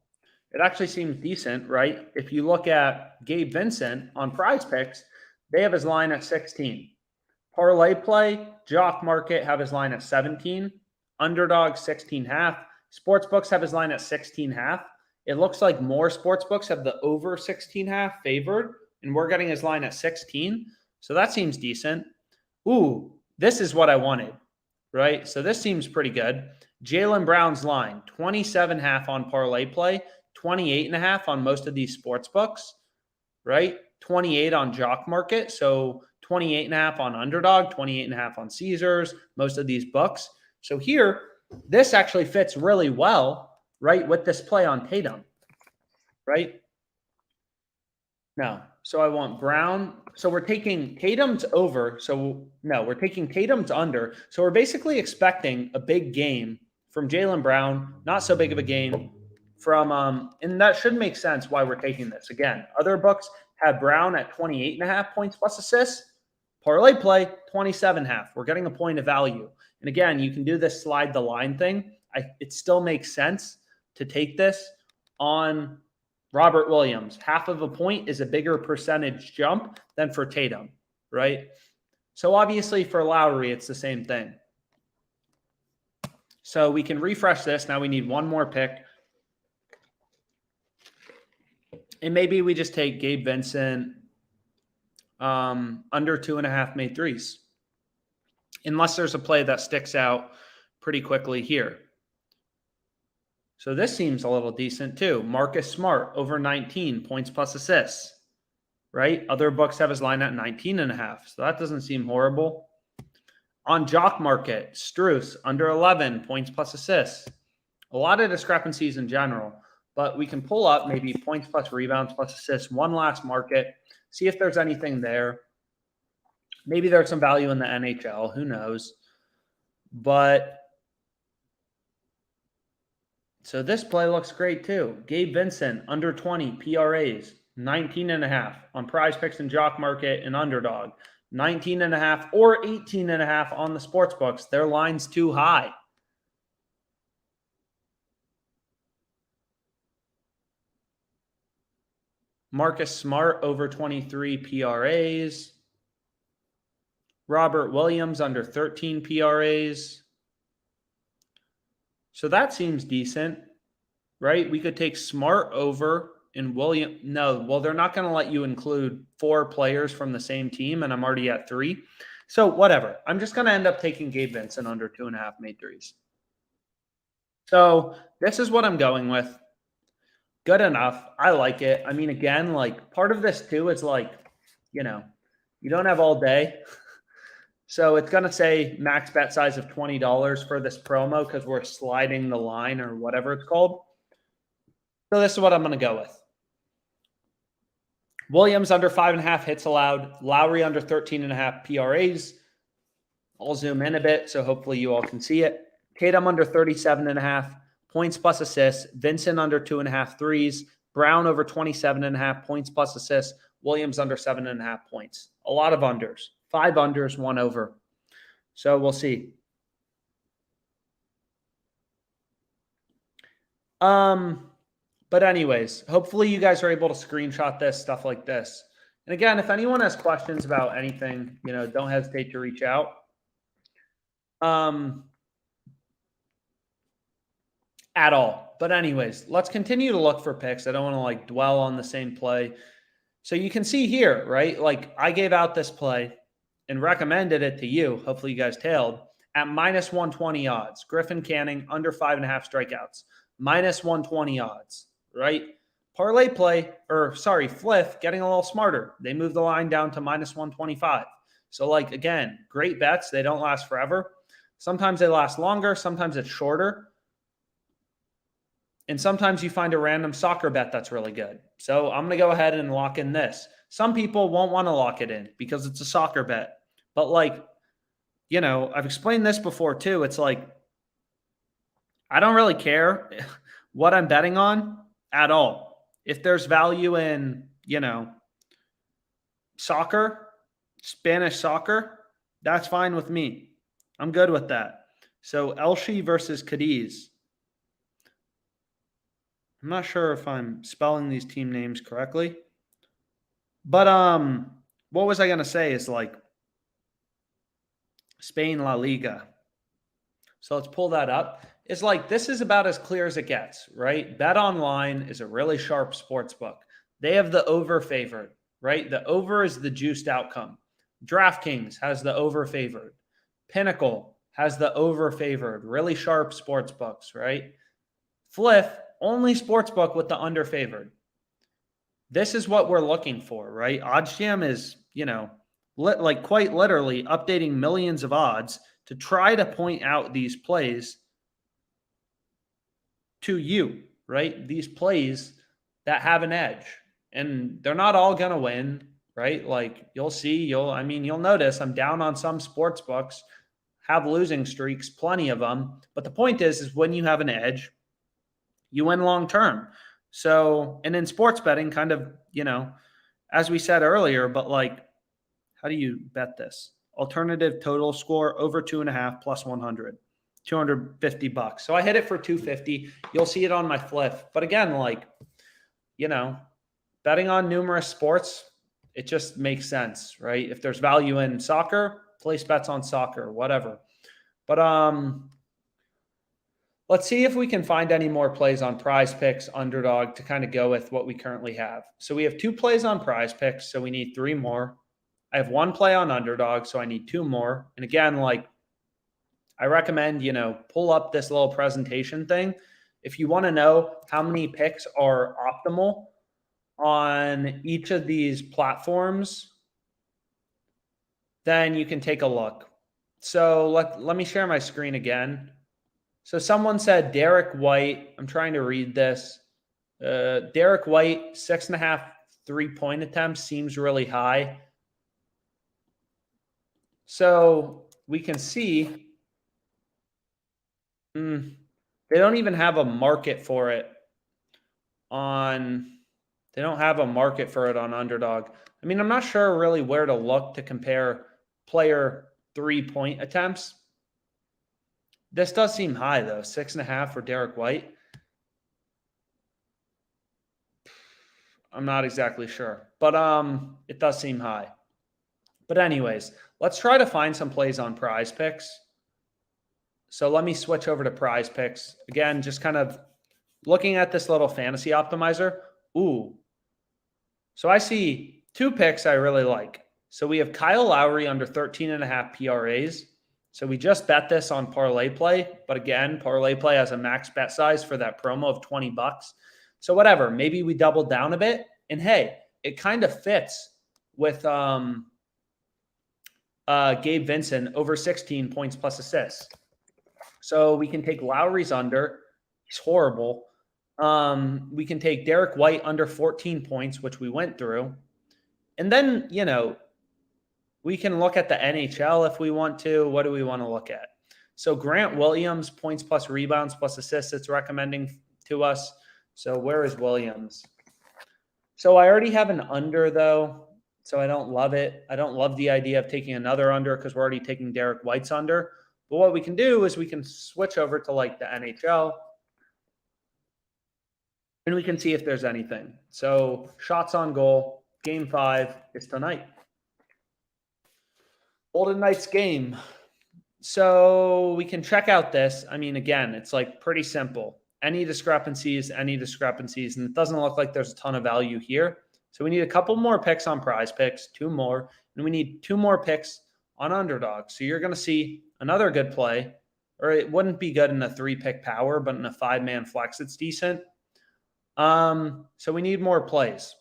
Speaker 1: It actually seems decent, right? If you look at Gabe Vincent on prize picks, they have his line at 16. Parlay play, Jock Market have his line at 17. Underdog 16.5. Sportsbooks have his line at 16.5. It looks like more sportsbooks have the over 16.5 favored, and we're getting his line at 16. So that seems decent. Ooh, this is what I wanted, right? So this seems pretty good. Jaylen Brown's line, 27.5 on parlay play, 28.5 on most of these sports books, right? 28 on Jock Market. So 28.5 on Underdog, 28.5 on Caesars, most of these books. So here, this actually fits really well, right, with this play on Tatum, right? No. So I want Brown. So we're taking Tatum's over. So no, we're taking Tatum's under. So we're basically expecting a big game from Jaylen Brown. Not so big of a game from, and that should make sense why we're taking this. Again, other books have Brown at 28.5 points plus assists. Parlay play, 27.5. We're getting a point of value. And again, you can do this slide the line thing. It still makes sense to take this on Robert Williams. Half of a point is a bigger percentage jump than for Tatum, right? So obviously for Lowry, it's the same thing. So we can refresh this. Now we need one more pick. And maybe we just take Gabe Vincent under 2.5 made threes. Unless there's a play that sticks out pretty quickly here. So this seems a little decent too. Marcus Smart over 19 points plus assists, right? Other books have his line at 19.5. So that doesn't seem horrible. On Jock Market, Strus under 11 points plus assists. A lot of discrepancies in general, but we can pull up maybe points plus rebounds plus assists, one last market, see if there's anything there. Maybe there's some value in the NHL. Who knows? But so this play looks great too. Gabe Vincent, under 20 PRAs, 19.5 on prize picks and Jock Market and Underdog. 19.5 or 18.5 on the sports books. Their line's too high. Marcus Smart, over 23 PRAs. Robert Williams under 13 PRAs. So that seems decent, right? We could take Smart over and William. No, well, they're not going to let you include 4 players from the same team, and I'm already at 3. So whatever. I'm just going to end up taking Gabe Vincent under 2.5 made threes. So this is what I'm going with. Good enough. I like it. I mean, again, part of this too is you don't have all day. So it's going to say max bet size of $20 for this promo because we're sliding the line or whatever it's called. So this is what I'm going to go with. Williams under 5.5 hits allowed. Lowry under 13.5 PRAs. I'll zoom in a bit, so hopefully you all can see it. Tatum under 37.5 points plus assists. Vincent under 2.5 threes. Brown over 27.5 points plus assists. Williams under 7.5 points. A lot of unders. 5 unders, 1 over. So we'll see. But anyways, hopefully you guys are able to screenshot this, stuff like this. And again, if anyone has questions about anything, don't hesitate to reach out. At all. But anyways, let's continue to look for picks. I don't want to dwell on the same play. So you can see here, right? I gave out this play and recommended it to you. Hopefully you guys tailed at minus 120 odds. Griffin Canning under 5.5 strikeouts, minus 120 odds, right? Parlay play, fliff, getting a little smarter. They moved the line down to minus 125. So again, great bets. They don't last forever. Sometimes they last longer. Sometimes it's shorter. And sometimes you find a random soccer bet that's really good. So I'm going to go ahead and lock in this. Some people won't want to lock it in because it's a soccer bet. But I've explained this before too. It's I don't really care what I'm betting on at all. If there's value in, soccer, Spanish soccer, that's fine with me. I'm good with that. So Elche versus Cadiz. I'm not sure if I'm spelling these team names correctly. But what was I going to say is Spain La Liga. So let's pull that up. It's this is about as clear as it gets, right? Bet Online is a really sharp sports book. They have the over favored, right? The over is the juiced outcome. DraftKings has the over favored. Pinnacle has the over favored. Really sharp sports books, right? Fliff, only sports book with the under favored. This is what we're looking for, right? OddsJam is, quite literally updating millions of odds to try to point out these plays to you, right? These plays that have an edge. And they're not all going to win, right? You'll see, you'll notice I'm down on some sports books, have losing streaks, plenty of them. But the point is when you have an edge, you win long term. So, and in sports betting, kind of, as we said earlier, but how do you bet this? Alternative total score over 2.5 plus 100, $250. So I hit it for 250. You'll see it on my fliff. But again, betting on numerous sports, it just makes sense, right? If there's value in soccer, place bets on soccer, whatever. But let's see if we can find any more plays on Prize Picks, Underdog to kind of go with what we currently have. So we have 2 plays on Prize Picks, so we need 3 more. I have 1 play on Underdog, so I need 2 more. And again, I recommend, pull up this little presentation thing. If you want to know how many picks are optimal on each of these platforms, then you can take a look. So let me share my screen again. So someone said Derek White. I'm trying to read this. Derek White, 6.5 3-point attempts seems really high. So we can see they don't even have a market for it on. They don't have a market for it on Underdog. I mean, I'm not sure really where to look to compare player 3-point attempts. This does seem high, though. 6.5 for Derek White. I'm not exactly sure, but it does seem high. But anyways, let's try to find some plays on Prize Picks. So let me switch over to Prize Picks. Again, just kind of looking at this little fantasy optimizer. Ooh. So I see 2 picks I really like. So we have Kyle Lowry under 13.5 PRAs. So we just bet this on Parlay Play. But again, Parlay Play has a max bet size for that promo of $20. So whatever, maybe we doubled down a bit. And hey, it kind of fits with Gabe Vincent over 16 points plus assists. So we can take Lowry's under. He's horrible. We can take Derek White under 14 points, which we went through. And then, we can look at the NHL if we want to. What do we want to look at? So Grant Williams, points plus rebounds plus assists, it's recommending to us. So where is Williams? So I already have an under, though, so I don't love it. I don't love the idea of taking another under because we're already taking Derek White's under. But what we can do is we can switch over to like the NHL, and we can see if there's anything. So shots on goal, game 5 is tonight. Golden Knights game. So we can check out this. I mean, again, it's like pretty simple. Any discrepancies, and it doesn't look like there's a ton of value here. So we need a couple more picks on Prize Picks, 2 more, and we need 2 more picks on Underdog. So you're going to see another good play, or it wouldn't be good in a 3-pick power, but in a 5-man flex, it's decent. So we need more plays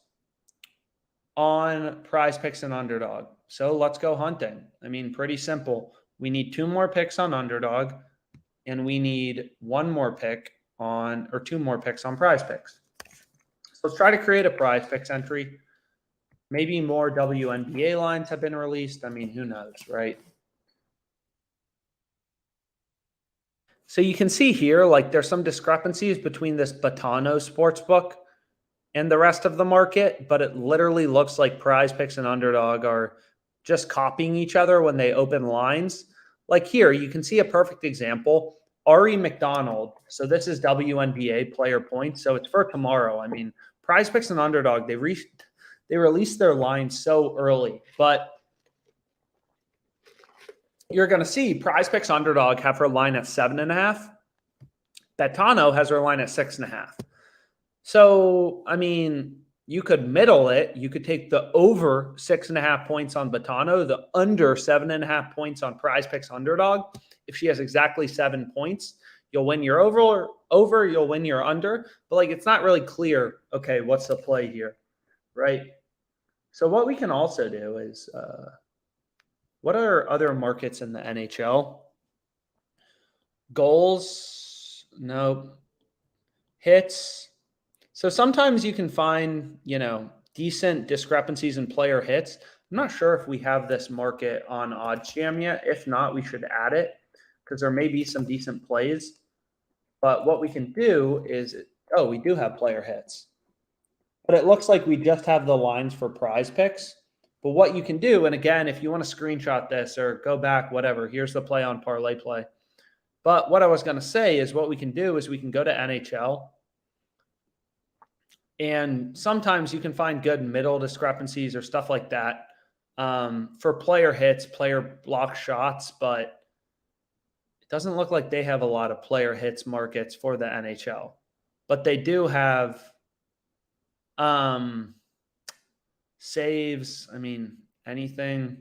Speaker 1: on Prize Picks and Underdog. So let's go hunting. I mean, pretty simple. We need 2 more picks on Underdog, and we need 1 more pick on, or 2 more picks on Prize Picks. So let's try to create a Prize Picks entry. Maybe more WNBA lines have been released. I mean, who knows, right? So you can see here, like there's some discrepancies between this Batano sportsbook and the rest of the market, but it literally looks like Prize Picks and Underdog are just copying each other when they open lines. Like here, you can see a perfect example. Ari McDonald. So this is WNBA player points. So it's for tomorrow. I mean, Prize Picks and Underdog, they released their lines so early, but you're going to see Prize Picks Underdog have her line at 7.5. Betano has her line at 6.5. So, I mean, you could middle it. You could take the over 6.5 points on Betano, the under 7.5 points on Prize Picks Underdog. If she has exactly 7 points, you'll win your over, you'll win your under. But, like, it's not really clear, okay, what's the play here, right? So what we can also do is what are other markets in the NHL? Goals? Nope. Hits? So sometimes you can find, decent discrepancies in player hits. I'm not sure if we have this market on OddsJam yet. If not, we should add it because there may be some decent plays. But what we can do is, we do have player hits. But it looks like we just have the lines for Prize Picks. But what you can do, and again, if you want to screenshot this or go back, whatever, here's the play on Parlay Play. But what I was going to say is what we can do is we can go to NHL. And sometimes you can find good middle discrepancies or stuff like that for player hits, player block shots, but it doesn't look like they have a lot of player hits markets for the NHL. But they do have saves. I mean, anything?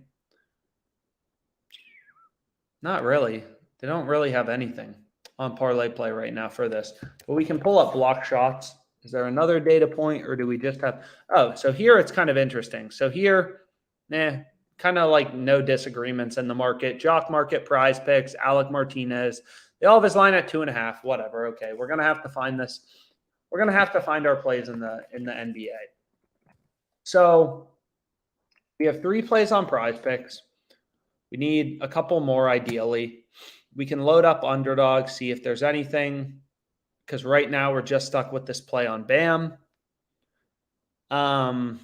Speaker 1: Not really. They don't really have anything on Parlay Play right now for this. But we can pull up block shots. Is there another data point, or do we just have? Oh, so here it's kind of interesting. So here, kind of like no disagreements in the market. Jock Market, Prize Picks, Alec Martinez. They all have his line at 2.5. Whatever. Okay, we're gonna have to find this. We're gonna have to find our plays in the NBA. So we have 3 plays on Prize Picks. We need a couple more ideally. We can load up Underdog, see if there's anything, because right now we're just stuck with this play on BAM. And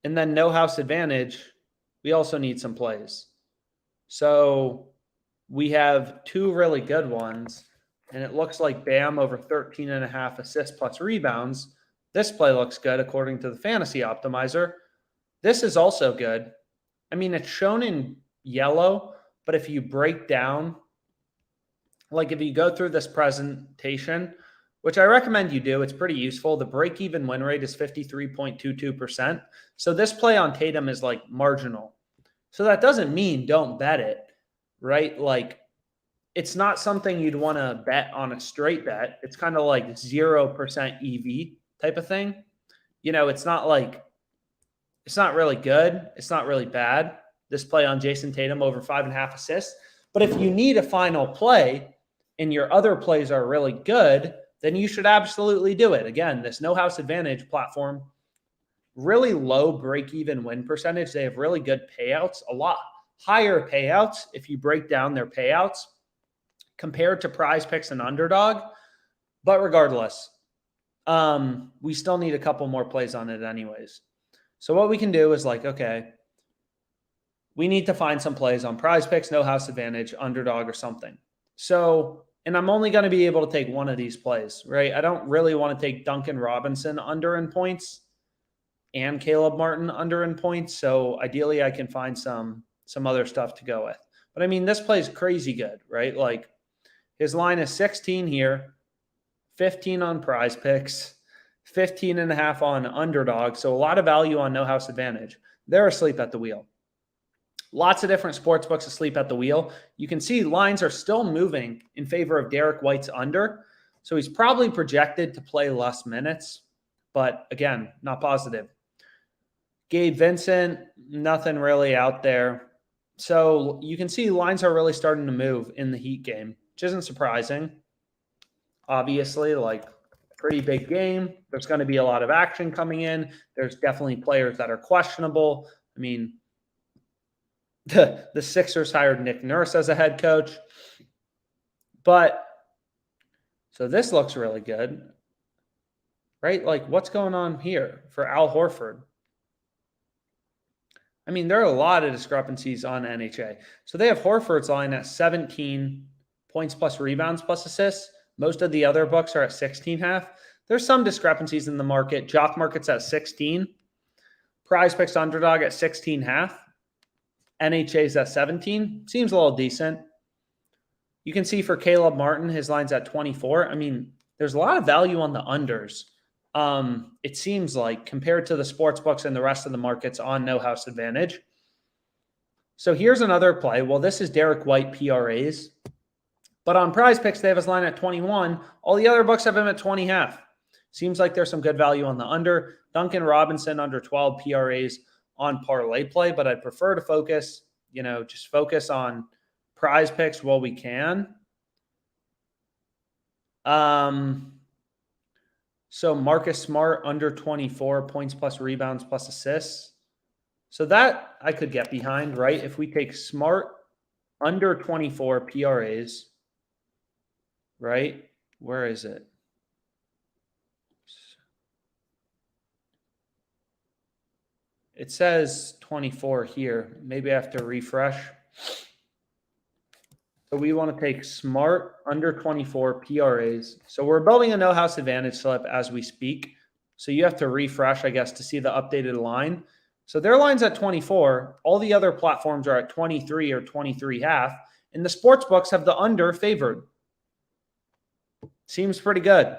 Speaker 1: then No House Advantage, we also need some plays. So we have 2 really good ones, and it looks like BAM over 13.5 assists plus rebounds. This play looks good according to the Fantasy Optimizer. This is also good. I mean, it's shown in yellow, but if you break down, like if you go through this presentation, which I recommend you do, it's pretty useful. The break-even win rate is 53.22%. So this play on Tatum is like marginal. So that doesn't mean don't bet it, right? Like it's not something you'd want to bet on a straight bet. It's kind of like 0% EV type of thing. It's not like, it's not really good. It's not really bad. This play on Jason Tatum over 5.5 assists. But if you need a final play and your other plays are really good, then you should absolutely do it. Again, this no house advantage platform, really low break-even win percentage. They have really good payouts, a lot higher payouts if you break down their payouts compared to Prize Picks and Underdog. But regardless, we still need a couple more plays on it anyways. So what we can do is like, okay, we need to find some plays on Prize Picks, no house advantage, Underdog, or something. So, and I'm only going to be able to take one of these plays, right? I don't really want to take Duncan Robinson under in points and Caleb Martin under in points. So ideally I can find some other stuff to go with. But I mean, this play is crazy good, right? Like his line is 16 here, 15 on Prize Picks, 15.5 on Underdog. So a lot of value on no house advantage. They're asleep at the wheel. Lots of different sports books asleep at the wheel. You can see lines are still moving in favor of Derek White's under. So he's probably projected to play less minutes, but again, not positive. Gabe Vincent, nothing really out there. So you can see lines are really starting to move in the Heat game, which isn't surprising. Obviously, like pretty big game. There's going to be a lot of action coming in. There's definitely players that are questionable. I mean, the Sixers hired Nick Nurse as a head coach. But so this looks really good, right? Like what's going on here for Al Horford? I mean, there are a lot of discrepancies on NHA. So they have Horford's line at 17 points plus rebounds plus assists. Most of the other books are at 16.5. There's some discrepancies in the market. Jock Market's at 16. Prize Picks Underdog at 16.5. NHA's at 17. Seems a little decent. You can see for Caleb Martin, his line's at 24. I mean, there's a lot of value on the unders. It seems like compared to the sports books and the rest of the markets on no house advantage. So here's another play. Well, this is Derek White PRAs. But on Prize Picks, they have his line at 21. All the other books have him at 20.5. Seems like there's some good value on the under. Duncan Robinson under 12 PRAs on parlay play, but I'd prefer to focus, just focus on Prize Picks while we can. So Marcus Smart under 24 points plus rebounds plus assists. So that I could get behind, right? If we take Smart under 24 PRAs, right? Where is it? It says 24 here. Maybe I have to refresh. So we want to take Smart under 24 PRAs. So we're building a no house advantage slip as we speak. So you have to refresh, I guess, to see the updated line. So their line's at 24. All the other platforms are at 23 or 23.5. And the sports books have the under favored. Seems pretty good,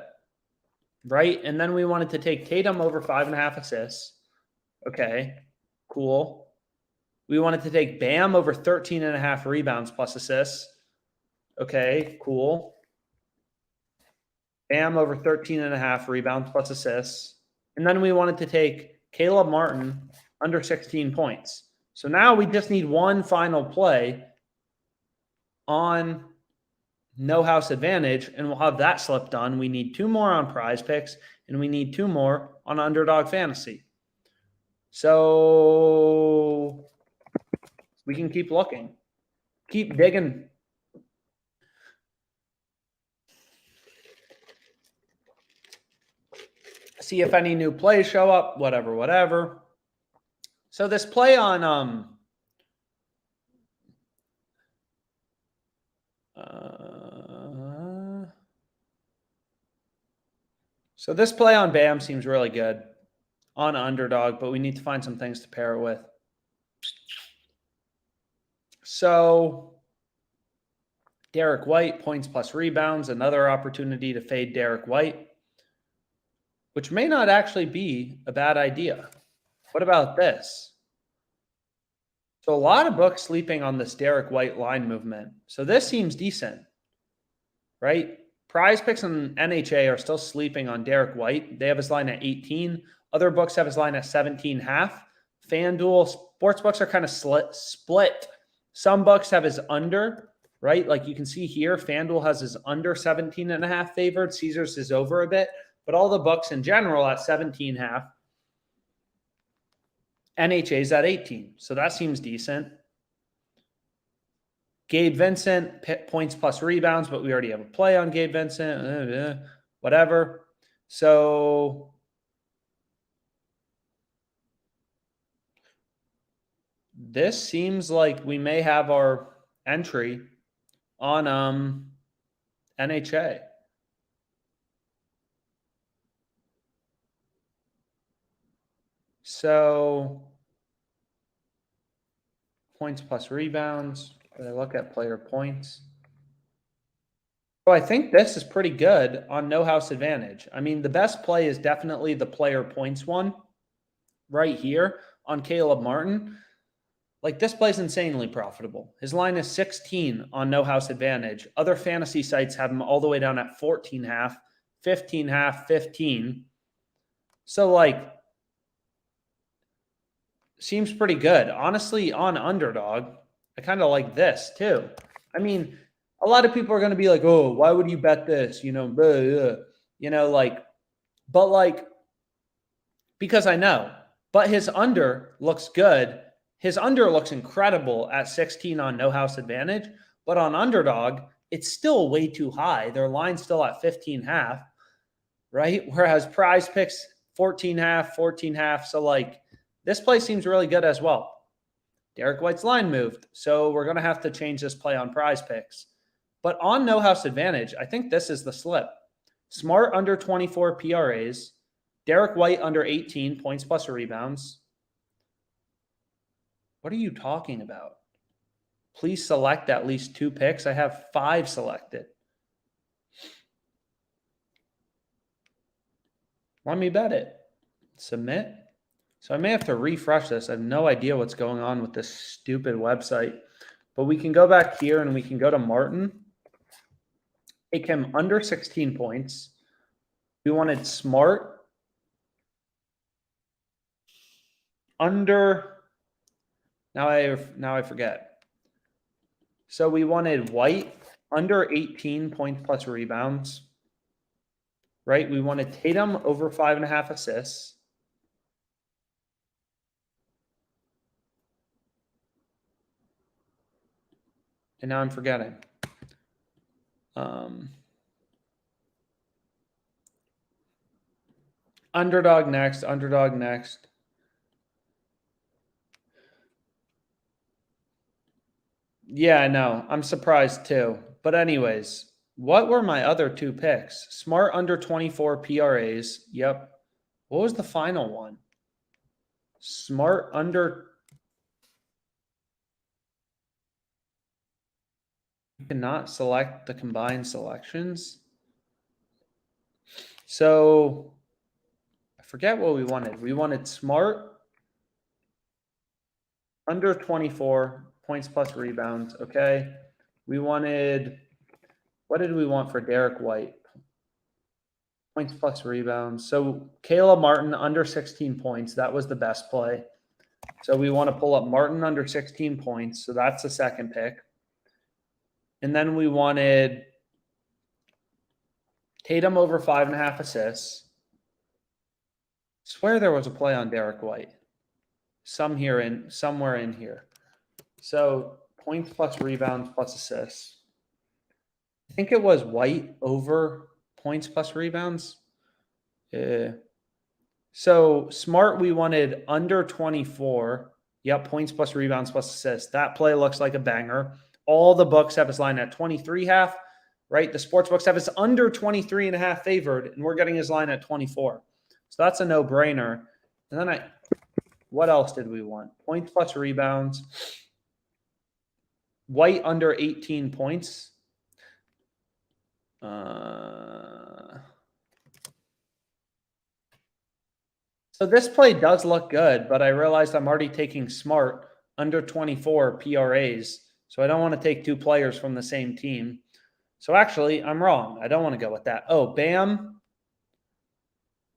Speaker 1: right? And then we wanted to take Tatum over 5.5 assists. Okay, cool. We wanted to take Bam over 13.5 rebounds plus assists. Okay, cool. Bam over 13.5 rebounds plus assists. And then we wanted to take Caleb Martin under 16 points. So now we just need one final play on no house advantage, and we'll have that slip done. We need 2 more on Prize Picks, and we need 2 more on Underdog Fantasy. So we can keep looking, keep digging. See if any new plays show up, whatever. So this play on so this play on Bam seems really good on Underdog, but we need to find some things to pair it with. So Derek White, points plus rebounds, another opportunity to fade Derek White, which may not actually be a bad idea. What about this? So a lot of books sleeping on this Derek White line movement. So this seems decent, right? Prize Picks and NHA are still sleeping on Derek White. They have his line at 18. Other books have his line at 17.5. FanDuel, sports books are kind of split. Some books have his under right? Like you can see here, FanDuel has his under 17.5 favored. Caesars is over a bit, but all the books in general at 17.5. NHA's at 18. So that seems decent. Gabe Vincent, points plus rebounds, but we already have a play on Gabe Vincent. Whatever. So this seems like we may have our entry on NHA. So points plus rebounds. When I look at player points. So I think this is pretty good on no house advantage. I mean, the best play is definitely the player points one right here on Caleb Martin. Like this play is insanely profitable. His line is 16 on no house advantage. Other fantasy sites have him all the way down at 14.5, 15.5, 15. So like seems pretty good. Honestly, on underdog, I kind of like this too. I mean, a lot of people are going to be like, "Oh, why would you bet this?" You know, blah, blah. You know, like, but like, because I know. But his under looks good. His under looks incredible at 16 on no house advantage, but on underdog, it's still way too high. Their line's still at 15.5, right? Whereas prize picks 14.5, 14.5. So like this play seems really good as well. Derek White's line moved, so we're going to have to change this play on prize picks. But on no house advantage, I think this is the slip. Smart under 24 PRAs. Derek White under 18 points plus rebounds. What are you talking about? Please select at least 2 picks. I have 5 selected. Let me bet it. Submit. So I may have to refresh this. I have no idea what's going on with this stupid website. But we can go back here and we can go to Martin. Take him under 16 points. We wanted Smart under. Now I forget. So we wanted White under 18 points plus rebounds. Right? We wanted Tatum over 5.5 assists. And now I'm forgetting. Underdog next. Yeah, I know. I'm surprised too. But anyways, what were my other 2 picks? Smart under 24 PRAs. Yep. What was the final one? Smart under. You cannot select the combined selections. So I forget what we wanted. We wanted Smart under 24 points plus rebounds. Okay. We wanted, what did we want for Derek White? Points plus rebounds. So Caleb Martin under 16 points. That was the best play. So we want to pull up Martin under 16 points. So that's the second pick. And then we wanted Tatum over 5.5 assists. I swear there was a play on Derek White. Somewhere in here. So points plus rebounds plus assists. I think it was White over points plus rebounds. So Smart, we wanted under 24. Yep, points plus rebounds plus assists. That play looks like a banger. All the books have his line at 23.5, right? The sports books have his under 23.5 favored, and we're getting his line at 24. So that's a no-brainer. And then what else did we want? Points plus rebounds. White under 18 points. So this play does look good, but I realized I'm already taking Smart under 24 PRAs. So I don't want to take 2 players from the same team. So actually, I'm wrong. I don't want to go with that. Oh, Bam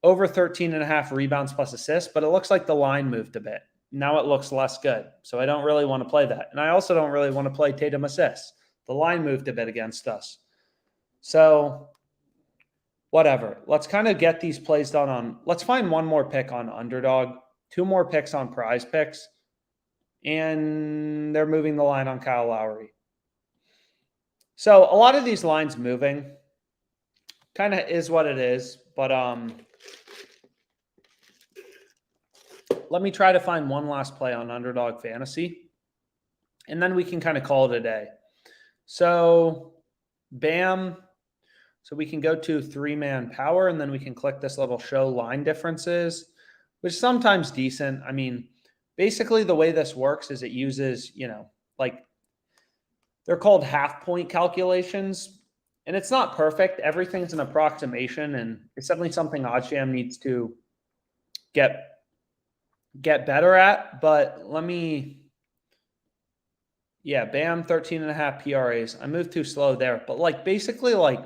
Speaker 1: over 13.5 rebounds plus assists, but it looks like the line moved a bit. Now it looks less good. So I don't really want to play that. And I also don't really want to play Tatum assists. The line moved a bit against us. So whatever. Let's kind of get these plays done on, let's find one more pick on underdog, 2 more picks on prize picks, and they're moving the line on Kyle Lowry. So a lot of these lines moving kind of is what it is, but let me try to find one last play on underdog fantasy, and then we can kind of call it a day. So bam. So we can go to 3-man power, and then we can click this little show line differences, which is sometimes decent. I mean, basically the way this works is it uses, like they're called half point calculations, and it's not perfect. Everything's an approximation, and it's definitely something OddsJam needs to get better at. But let me, bam, 13.5 PRAs. I moved too slow there, but like basically like,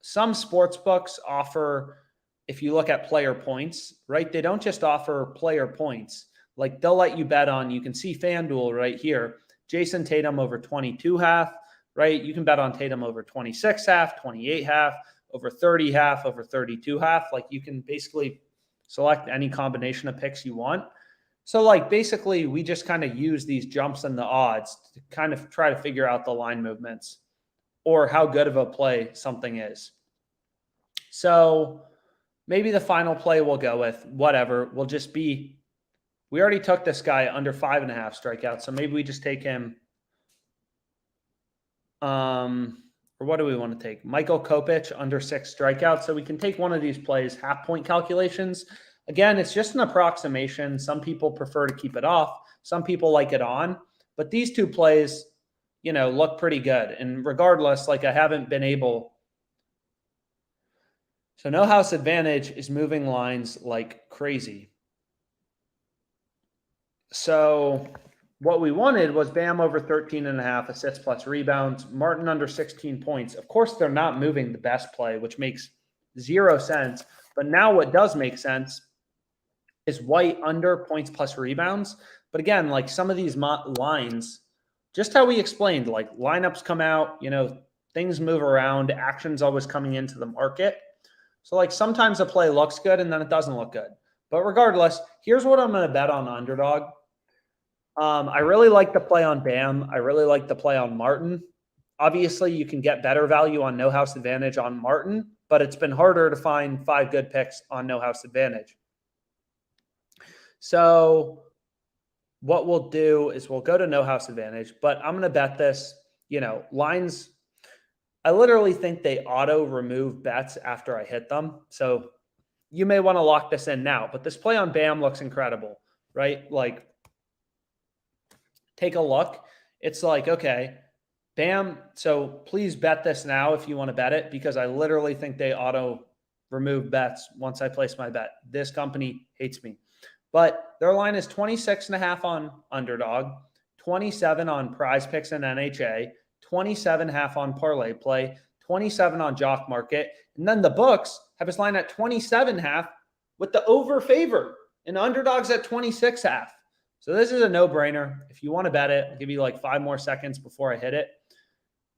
Speaker 1: some sports books offer, if you look at player points, right? They don't just offer player points. Like they'll let you bet on, you can see FanDuel right here, Jason Tatum over 22.5, right? You can bet on Tatum over 26.5, 28.5, over 30.5, over 32.5. Like you can basically select any combination of picks you want. So like basically we just kind of use these jumps in the odds to kind of try to figure out the line movements or how good of a play something is. So maybe the final play we'll go with, whatever, will just be, we already took this guy under 5.5 strikeouts. So maybe we just take him, or what do we want to take? Michael Kopech under 6 strikeouts. So we can take one of these plays, half point calculations. Again, it's just an approximation. Some people prefer to keep it off. Some people like it on. But these 2 plays, look pretty good. And regardless, like I haven't been able. So no house advantage is moving lines like crazy. So what we wanted was Bam over 13.5 assists plus rebounds, Martin under 16 points. Of course, they're not moving the best play, which makes 0 sense. But now what does make sense is White under points plus rebounds. But again, like some of these lines, just how we explained, like lineups come out, things move around, action's always coming into the market. So like sometimes a play looks good and then it doesn't look good. But regardless, here's what I'm going to bet on underdog. I really like the play on Bam. I really like the play on Martin. Obviously, you can get better value on no house advantage on Martin, but it's been harder to find 5 good picks on no house advantage. So what we'll do is we'll go to no house advantage, but I'm going to bet this, lines. I literally think they auto remove bets after I hit them. So you may want to lock this in now, but this play on Bam looks incredible, right? Like take a look. It's like, okay, Bam. So please bet this now if you want to bet it, because I literally think they auto remove bets once I place my bet. This company hates me. But their line is 26.5 on underdog, 27 on prize picks and NHA, 27.5 on parlay play, 27 on jock market. And then the books have his line at 27.5 with the over favor and underdogs at 26.5. So this is a no-brainer. If you want to bet it, I'll give you like 5 more seconds before I hit it.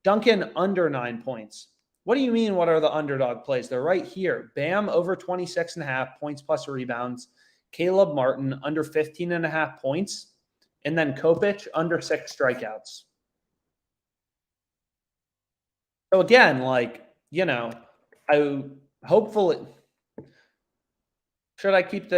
Speaker 1: Duncan under 9 points. What do you mean? What are the underdog plays? They're right here. Bam over 26.5 points plus rebounds. Caleb Martin under 15.5 points. And then Kopech under 6 strikeouts. So again, like, I hopefully, should I keep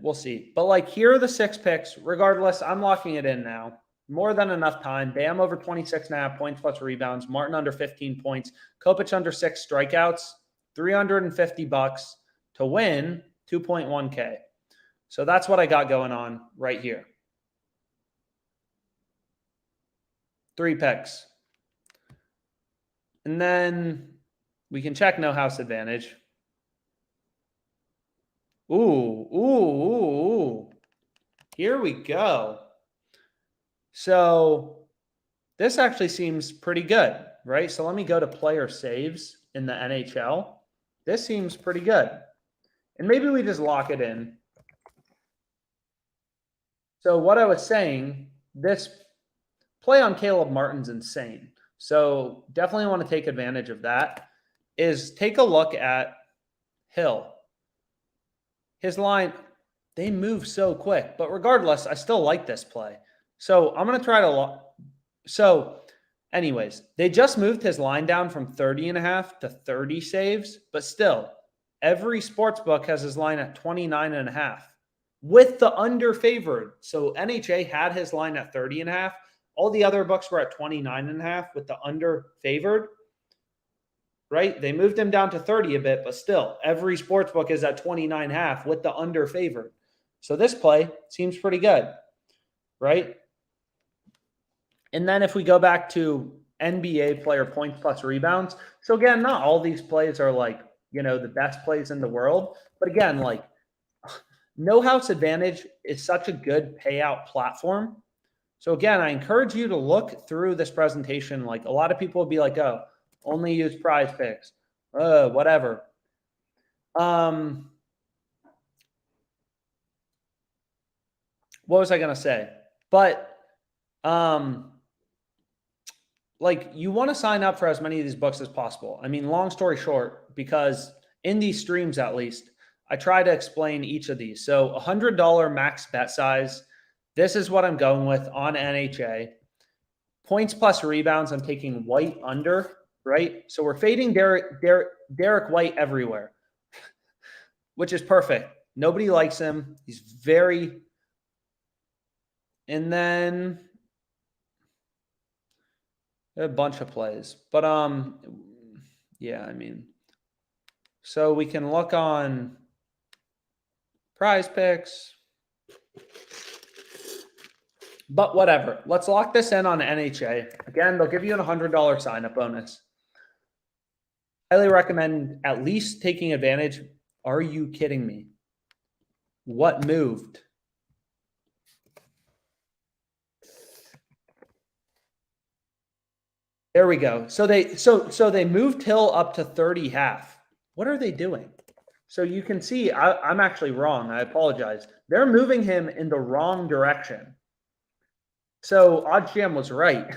Speaker 1: we'll see. But like, here are the 6 picks. Regardless, I'm locking it in now. More than enough time. Bam over 26.5 points plus rebounds. Martin under 15 points. Kopech under 6 strikeouts. $350 to win 2.1K. So that's what I got going on right here. 3 picks. And then we can check no house advantage. Ooh. Here we go. So this actually seems pretty good, right? So let me go to player saves in the NHL. This seems pretty good. And maybe we just lock it in. So what I was saying, this play on Caleb Martin's insane. So definitely want to take advantage of that. Is take a look at Hill. His line, they move so quick. But regardless, I still like this play. So I'm going to try to so anyways, they just moved his line down from 30.5 to 30 saves, but still, every sports book has his line at 29.5 with the under favored. So NHA had his line at 30.5. All the other books were at 29.5 with the under favored, right? They moved him down to 30 a bit, but still, every sports book is at 29.5 with the under favored. So this play seems pretty good, right? And then if we go back to NBA player points plus rebounds. So again, not all these plays are like, the best plays in the world. But again, like No House Advantage is such a good payout platform. So again, I encourage you to look through this presentation. Like a lot of people will be like, oh, only use prize picks, whatever. What was I going to say? But like you want to sign up for as many of these books as possible. I mean, long story short, because in these streams, at least, I try to explain each of these. So $100 max bet size. This is what I'm going with on NHA. Points plus rebounds, I'm taking White under, right? So we're fading Derek White everywhere, which is perfect. Nobody likes him. He's very... And then a bunch of plays. But yeah, I mean, so we can look on prize picks. But whatever. Let's lock this in on NHA. Again, they'll give you a $100 sign-up bonus. Highly recommend at least taking advantage. Are you kidding me? What moved? There we go. So they moved Hill up to 30.5. What are they doing? So you can see I'm actually wrong. I apologize. They're moving him in the wrong direction. So OddsJam was right.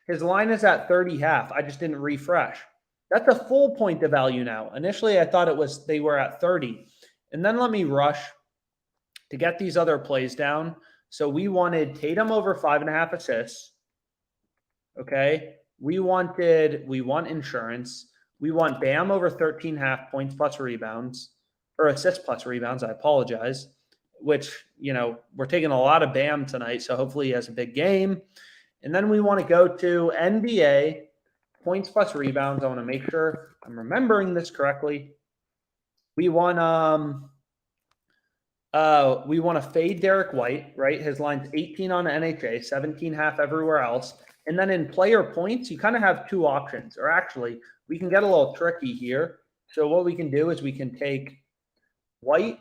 Speaker 1: His line is at 30.5. I just didn't refresh. That's a full point to value now. Initially, I thought they were at 30. And then let me rush to get these other plays down. So we wanted Tatum over 5.5 assists. Okay. We want insurance. We want Bam over 13.5 points plus rebounds, or assists plus rebounds. I apologize. Which, we're taking a lot of Bam tonight, so hopefully he has a big game. And then we want to go to NBA points plus rebounds. I want to make sure I'm remembering this correctly. We want to fade Derek White, right? His line's 18 on NHA, 17.5 everywhere else. And then in player points, you kind of have two options. Or actually, we can get a little tricky here. So what we can do is we can take White,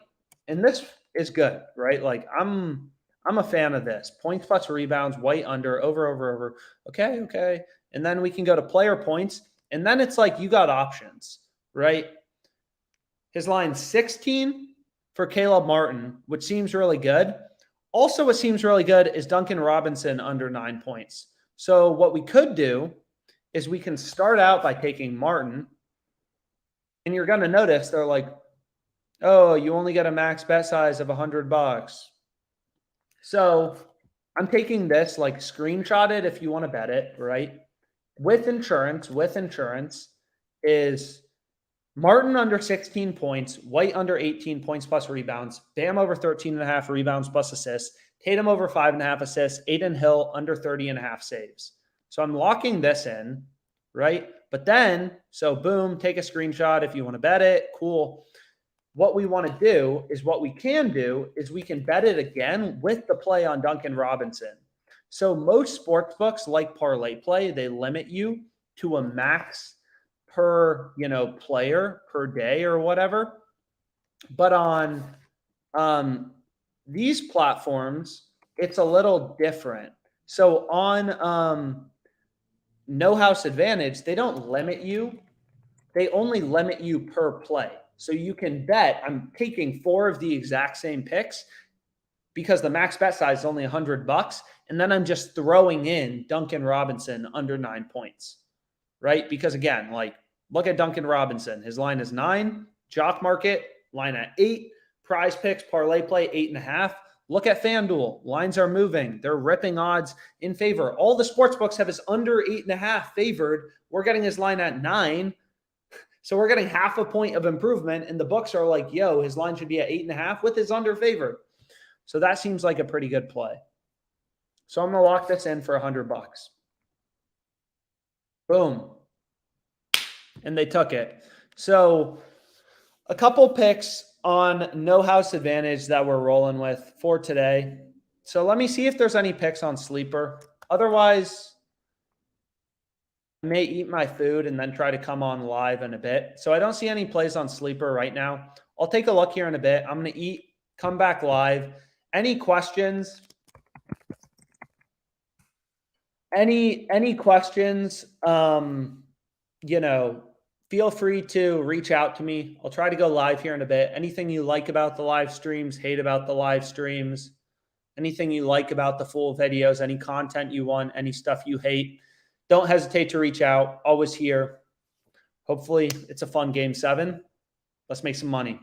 Speaker 1: and this is good, right? Like I'm a fan of this. Points plus rebounds, White under, over. Okay. And then we can go to player points. And then it's like you got options, right? His line's 16 for Caleb Martin, which seems really good. Also, what seems really good is Duncan Robinson under 9 points. So what we could do is we can start out by taking Martin, and you're going to notice they're like, oh, you only get a max bet size of $100. So I'm taking this, like screenshot it if you want to bet it, right? With insurance is Martin under 16 points, White under 18 points plus rebounds, Bam over 13.5 rebounds plus assists, Tatum over 5.5 assists, Aiden Hill under 30.5 saves. So I'm locking this in, right? But then, so boom, take a screenshot if you want to bet it. Cool. What we want to do is we can bet it again with the play on Duncan Robinson. So most sports books like parlay play, they limit you to a max per, player per day or whatever. But on these platforms, it's a little different. So on No House Advantage, they don't limit you. They only limit you per play. So you can bet, I'm taking 4 of the exact same picks because the max bet size is only $100. And then I'm just throwing in Duncan Robinson under 9 points, right? Because again, like look at Duncan Robinson. His line is 9, Jock Market, line at 8, Prize Picks, Parlay Play, 8.5. Look at FanDuel. Lines are moving. They're ripping odds in favor. All the sports books have his under 8.5 favored. We're getting his line at 9. So we're getting half a point of improvement. And the books are like, yo, his line should be at 8.5 with his under favored. So that seems like a pretty good play. So I'm going to lock this in for $100. Boom. And they took it. So a couple picks on no house advantage that we're rolling with for today. So let me see if there's any picks on sleeper. Otherwise, I may eat my food and then try to come on live in a bit. So I don't see any plays on sleeper right now. I'll take a look here in a bit. I'm going to eat, come back live. Any questions? Any questions? Feel free to reach out to me. I'll try to go live here in a bit. Anything you like about the live streams, hate about the live streams, anything you like about the full videos, any content you want, any stuff you hate, don't hesitate to reach out. Always here. Hopefully it's a fun game 7. Let's make some money.